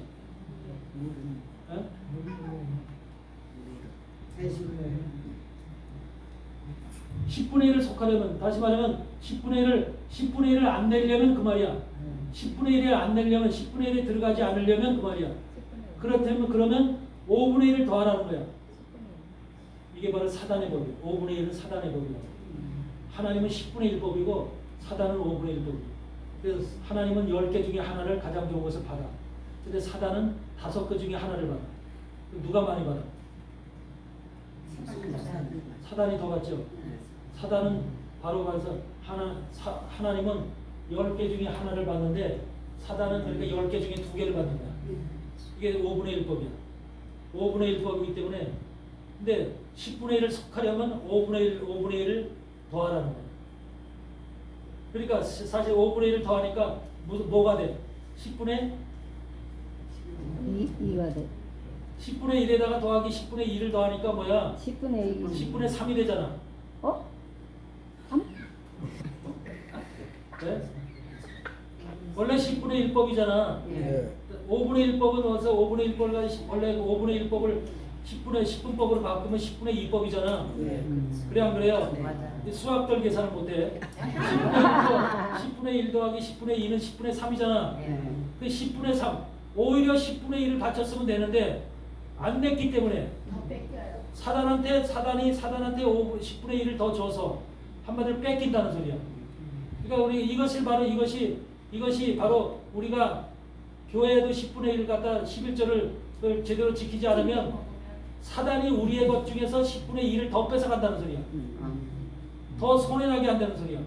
Speaker 1: 에? 10분의 1을 속하려면, 다시 말하면 10분의 1을 안 내려면 그 말이야. 10분의 1을 안 내려면, 10분의 1에 들어가지 않으려면 그 말이야. 그렇다면 그러면 5분의 1을 더하라는 거야. 이게 바로 사단의 법이야. 5분의 1은 사단의 법이야. 하나님은 10분의 1 법이고 사단은 5분의 1 법이야. 그래서 하나님은 10개 중에 하나를 가장 좋은 것을 받아. 근데 사단은 5개 중에 하나를 받아. 누가 많이 받아? 사단이 더 받죠. 사단은 바로 가서 하나님은 10개 중에 하나를 받는데 사단은 그러니까 10개 중에 2개를 받는 거야. 이게 5분의 1 법이야. 5분의 1 법이기 때문에 근데 10분의 1을 속하려면 5분의 1을 더하라는 거야. 그러니까 사실 5분의 1을 더하니까 뭐가 돼? 10분의
Speaker 2: 2가 돼.
Speaker 1: 10분의 1에다가 더하기 10분의 2를 더하니까 뭐야?
Speaker 2: 10분의 2.
Speaker 1: 10분의 3이 되잖아.
Speaker 2: 어? 3?
Speaker 1: 네? 원래 10분의 1법이잖아.
Speaker 3: 예.
Speaker 1: 5분의 1법은 어디서 5분의 1법을 가지고 원래 5분의 1법을 10분법으로 바꾸면 10분의 2법이잖아.
Speaker 3: 예.
Speaker 1: 그래 안 그래요?
Speaker 6: 네.
Speaker 5: 맞아.
Speaker 1: 수학들 계산을 못해. 10분의 1 더하기 10분의 2는 10분의 3이잖아.
Speaker 5: 네.
Speaker 1: 그 10분의 3. 오히려 10분의 1을 받쳤으면 되는데 안 냈기 때문에 사단한테 10분의 1을 더 줘서 한마디로 뺏긴다는 소리야. 그러니까 우리 이것이 바로 우리가 교회에도 10분의 1을 갖다 11절을 제대로 지키지 않으면 사단이 우리의 것 중에서 10분의 1을 더 뺏어간다는 소리야. 더 손해나게 한다는 소리야.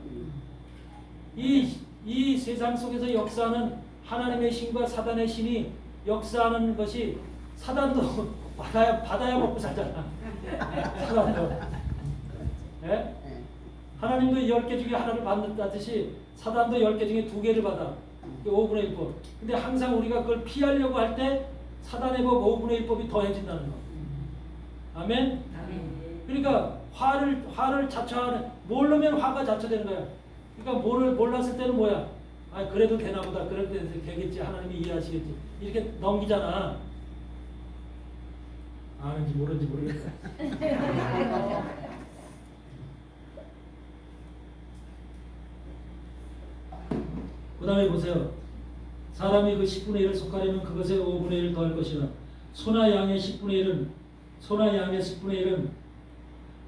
Speaker 1: 이 세상 속에서 역사하는 하나님의 신과 사단의 신이 역사하는 것이 사단도 받아야 먹고 살잖아. 사단도. 예? 하나님도 10개 중에 하나를 받는다듯이 사단도 10개 중에 2개를 받아. 5분의 1법. 근데 항상 우리가 그걸 피하려고 할 때 사단의 법 5분의 1법이 더해진다는 거. 아멘? 그러니까 화를 자초하는, 모르면 화가 자초되는 거야. 그러니까 몰랐을 때는 뭐야? 아, 그래도 되나 보다. 그래도 되겠지. 하나님이 이해하시겠지. 이렇게 넘기잖아. 아는지 모르는지 모르겠다. 그 다음에 보세요. 사람이 그 10분의 1을 속하려면 그것에 5분의 1을 더할 것이라. 소나 양의 10분의 1은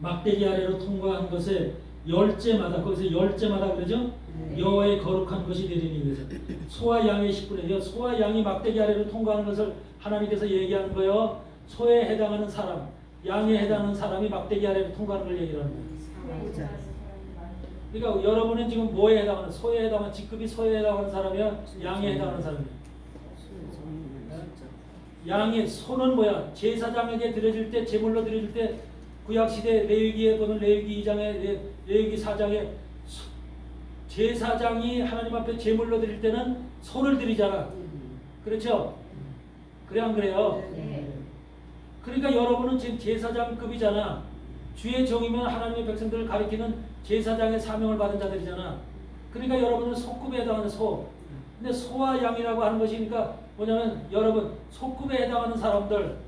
Speaker 1: 막대기 아래로 통과한 것에 열째마다, 거기서 열째마다 그러죠? 여호와의 거룩한 것이 되리니 그래서 소와 양의 10분의 1, 소와 양이 막대기 아래로 통과하는 것을 하나님께서 얘기하는 거예요. 소에 해당하는 사람, 양에 해당하는 사람이 막대기 아래로 통과하는 걸 얘기하는 거예요. 그러니까 여러분은 지금 뭐에 해당하는, 소에 해당하는, 직급이 소에 해당하는 사람이야, 양에 해당하는 사람이야. 양이, 소는 뭐야? 제사장에게 드려질 때, 제물로 드려질 때 구약시대 레위기에 보면 레위기 2장에 레위기 4장에 제사장이 하나님 앞에 제물로 드릴 때는 소를 드리잖아. 그렇죠? 그래 안 그래요? 그러니까 여러분은 지금 제사장급이잖아. 주의 종이면 하나님의 백성들을 가리키는 제사장의 사명을 받은 자들이잖아. 그러니까 여러분은 소급에 해당하는 소. 근데 소와 양이라고 하는 것이니까 뭐냐면 여러분 소급에 해당하는 사람들,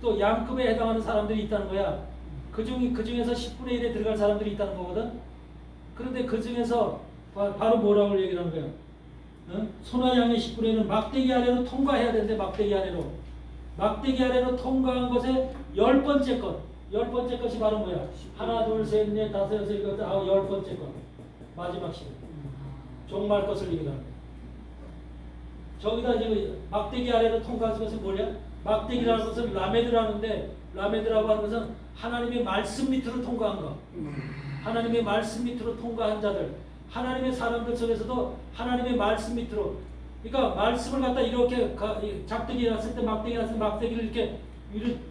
Speaker 1: 또 양급에 해당하는 사람들이 있다는 거야. 그 중에서 10분의 1에 들어갈 사람들이 있다는 거거든. 그런데 그 중에서 바로 뭐라고 얘기를 하는 거야? 소나 양의 10분의 1은 막대기 아래로 통과해야 되는데 막대기 아래로 통과한 것에 10번째 것. 10번째 것이 바로 뭐야? 하나, 둘, 셋, 넷, 다섯, 여섯, 일곱, 아홉, 10번째 것. 마지막 시간. 종말 것을 얘기하는 거야. 저기다 지금 막대기 아래로 통과한 것은 뭐냐? 막대기라는 것은 라메드라는데, 라메드라고 하는 것은 하나님의 말씀 밑으로 통과한 거. 하나님의 말씀 밑으로 통과한 자들. 하나님의 사람들 속에서도 하나님의 말씀 밑으로. 그러니까 말씀을 갖다 이렇게 작대기 났을 때 막대기 났을 때 막대기를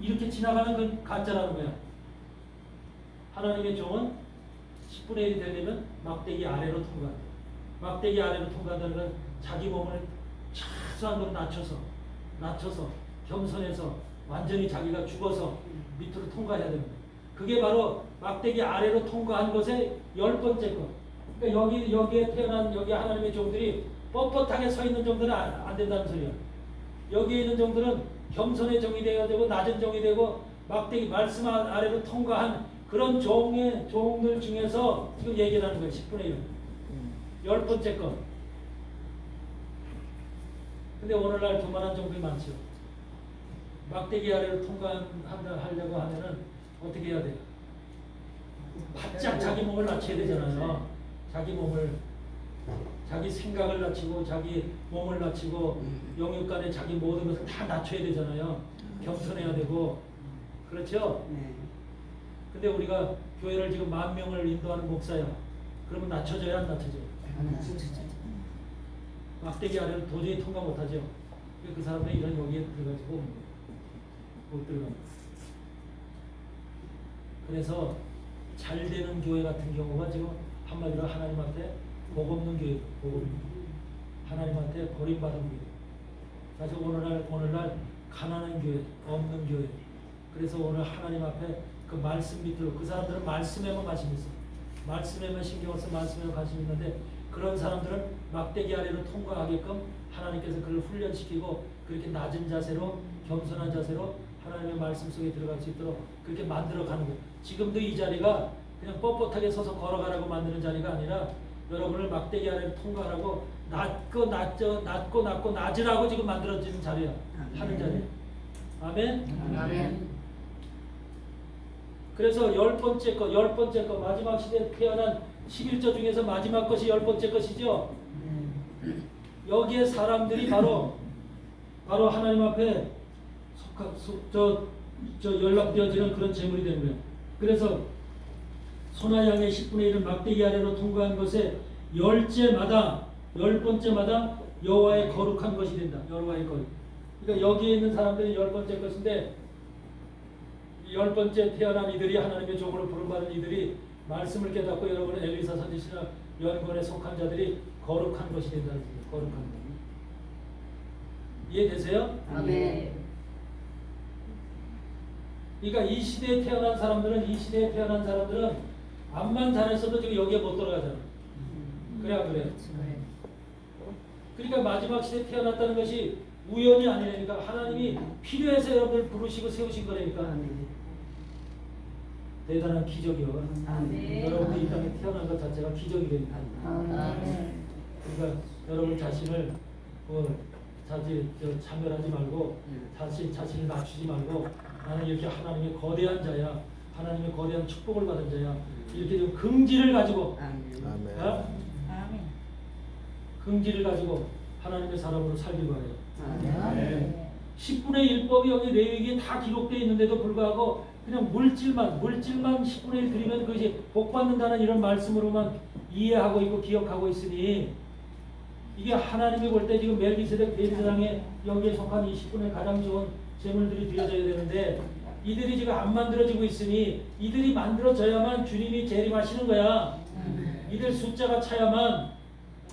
Speaker 1: 이렇게 지나가는 건 가짜라는 거야. 하나님의 종은 10분의 1이 되려면 막대기 아래로 통과한다. 막대기 아래로 통과한다는 건 자기 몸을 최소한으로 낮춰서 겸손해서 완전히 자기가 죽어서 밑으로 통과해야 됩니다. 그게 바로 막대기 아래로 통과한 것의 10번째 것. 그러니까 여기에 태어난 여기 하나님의 종들이 뻣뻣하게 서 있는 종들은 안 된다는 소리야. 여기에 있는 종들은 겸손의 종이 되어야 되고 낮은 종이 되고 막대기 말씀 아래로 통과한 그런 종들 중에서 지금 얘기를 하는 거예요. 10분의 1. 10번째 것. 근데 오늘날 교만한 종들이 많죠. 막대기 아래로 통과하려고 하면은 어떻게 해야 돼요? 바짝 자기 몸을 낮춰야 되잖아요. 자기 생각을 낮추고 자기 몸을 낮추고 영육간에 자기 모든 것을 다 낮춰야 되잖아요. 겸손해야 되고. 그렇죠? 근데 우리가 교회를 지금 10,000명을 인도하는 목사야. 그러면 낮춰져야 안 낮춰져요? 막대기 아래로 도저히 통과 못하죠. 그 사람들이 이런 여기에 들어가지고 못 들어갑니다. 그래서 잘 되는 교회 같은 경우가 지금 한마디로 하나님 앞에 복 없는 교회, 하나님한테 버림받은 교회. 사실 오늘날 가난한 교회, 없는 교회. 그래서 오늘 하나님 앞에 그 말씀 밑으로 그 사람들은 말씀에만 관심이 있어. 말씀에만 신경 써 말씀에만 관심이 있는데 그런 사람들은 막대기 아래로 통과하게끔 하나님께서 그를 훈련시키고 그렇게 낮은 자세로 겸손한 자세로 하나님의 말씀 속에 들어갈 수 있도록 그렇게 만들어가는 거예요. 지금도 이 자리가 그냥 뻣뻣하게 서서 걸어가라고 만드는 자리가 아니라 여러분을 막대기 아래로 통과하라고 낮고 낮으라고 지금 만들어지는 자리야. 하는 자리야. 아멘?
Speaker 6: 아멘.
Speaker 1: 그래서 열 번째 거 마지막 시대에 태어난 11조 중에서 마지막 것이 10번째 것이죠. 여기에 사람들이 바로 하나님 앞에 연락되어지는 그런 제물이 되는 거예요. 그래서 소나 양의 10분의 1은 막대기 아래로 통과한 것에 10번째마다 여호와의 거룩한 것이 된다. 여호와의 거룩. 그러니까 여기에 있는 사람들이 10번째 것인데 10번째 태어난 이들이 하나님의 종으로 부름받은 이들이 말씀을 깨닫고 여러분의 엘리사 선지자나 연권에 속한 자들이 거룩한 것이 된다는 거예요. 거룩한 것. 이해되세요?
Speaker 6: 아멘.
Speaker 1: 그러니까 이 시대에 태어난 사람들은 암만 잘했어도 지금 여기에 못 들어가잖아. 그래. 그러니까 마지막 시대에 태어났다는 것이 우연이 아니라니까 하나님이 필요해서 여러분을 부르시고 세우신 거라니까. 대단한 기적이요. 여러분이 이 땅에 태어난 것 자체가 기적이니까. 그러니까 여러분 자신을 차별하지 말고 자신을 낮추지 말고 나는 이렇게 하나님의 거대한 자야. 하나님의 거대한 축복을 받은 자야. 이렇게 좀 긍지를 가지고 긍지를 가지고 하나님의 사람으로 살기 바래요. 10분의 1법이 여기 레위기에 다 기록되어 있는데도 불구하고 그냥 물질만 10분의 1 드리면 그것이 복받는다는 이런 말씀으로만 이해하고 있고 기억하고 있으니 이게 하나님이 볼 때 지금 멜기세덱 대제사장의 여기에 속한 20분의 가장 좋은 제물들이 드려져야 되는데 이들이 지금 안 만들어지고 있으니 이들이 만들어져야만 주님이 재림하시는 거야. 이들 숫자가 차야만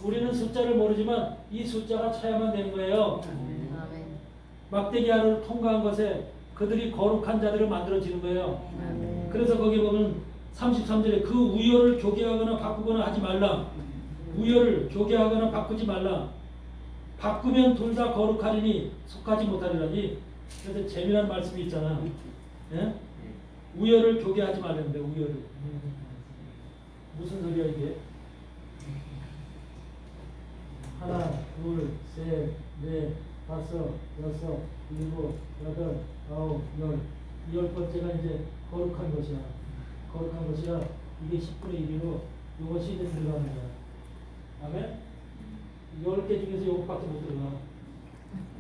Speaker 1: 우리는 숫자를 모르지만 이 숫자가 차야만 되는 거예요. 막대기 아래로 통과한 것에 그들이 거룩한 자들을 만들어지는 거예요. 그래서 거기 보면 33절에 그 우열을 교개하거나 바꾸거나 하지 말라. 우열을 교개하거나 바꾸지 말라. 바꾸면 둘 다 거룩하리니 속하지 못하리라니. 그래서 재미난 말씀이 있잖아. 예? 우열을 교개하지 말라는데 우열을. 무슨 소리야 이게? 하나, 둘, 셋, 넷, 다섯, 여섯, 일곱, 여덟, 아홉, 열 번째가 이제 거룩한 것이야. 거룩한 것이야. 이게 10분의 1이로 이것이 이제 들어가는 거야. 아멘? 10개 중에서 이것밖에 못 들어가.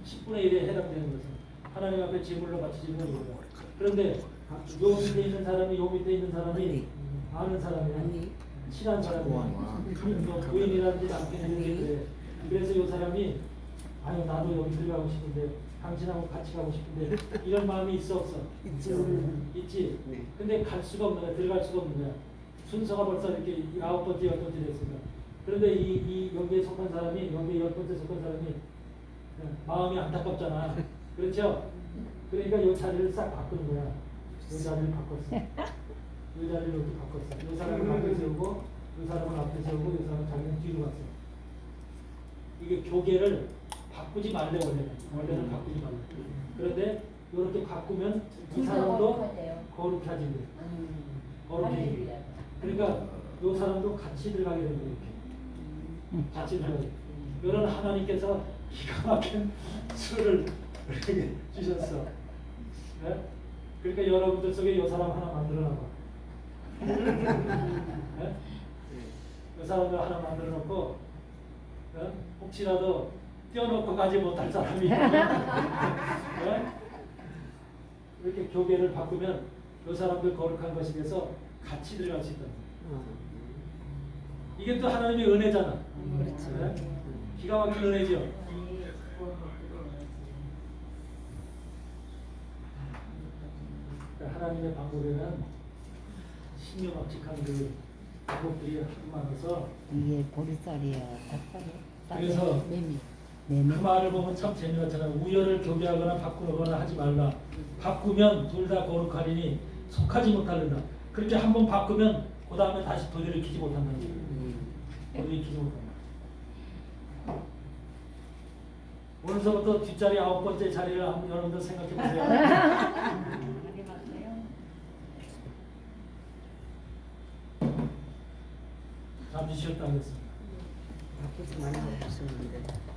Speaker 1: 10분의 1에 해당되는 것은 하나님 앞에 제물로 바치지는 거야. 그런데 요 밑에 있는 사람이 아는 사람이야. 친한 사람이야. 부인이라든지 남편이라든지 그래. 그래서 이 사람이 아유 나도 여기 들어가고 싶은데 당신하고 같이 가고 싶은데 이런 마음이 있어 없어? 있지. 근데 갈 수가 없는 거야. 들어갈 수가 없는 거야. 순서가 벌써 이렇게 9번째 10번째 됐으니까. 그런데 이 여기에 속한 사람이 여기에 10번째 속한 사람이 마음이 안타깝잖아. 그렇죠? 그러니까 이 자리를 싹 바꾸는 거야. 이 자리를 바꿨어. 이 자리를 이렇게 바꿨어. 이 사람을 앞에 세우고 이 사람을 앞에 세우고 이 사람은 자기는 뒤로 갔어. 이게 교계를 바꾸지 말래 원래는 바꾸지 말래. 그런데 이렇게 바꾸면 이 사람도 거룩해지는 거예요. 거룩해지는 거예요. 그러니까 이 사람도 같이 들어가게 되는 거예요. 이렇게. 같이 들어가게. 이런 하나님께서 기가 막힌 수를 우리에게 주셨어. 네? 그러니까 여러분들 속에 이 사람 하나 만들어 놔봐. 네? 이 사람을 하나 만들어 놓고 네? 혹시라도 떼어놓고 가지 못할 사람이 네? 이렇게 교계를 바꾸면 이 사람들 거룩한 것이 돼서 같이 들어갈 수 있다. 이게 또 하나님의 은혜잖아. 네? 기가 막힌 은혜죠. 하나님의 방법에는 신묘막측한 그 방법들이 많아서
Speaker 5: 이게 보리쌀이야, 닭살이야.
Speaker 1: 그래서
Speaker 5: 메밀.
Speaker 1: 그 말을 보면 참 재미있잖아요. 우열을 교배하거나 바꾸거나 하지 말라. 바꾸면 둘 다 거룩하리니 속하지 못하는다. 그렇게 한번 바꾸면 그 다음에 다시 돌이키지 못한다는 거예요. 돌이키지 못한다. 오늘서부터 뒷자리 9번째 자리를 한번 여러분들 생각해 보세요. 잠시 쉬었다 하겠습니다.
Speaker 5: 바꾸지 말라고 했었는데.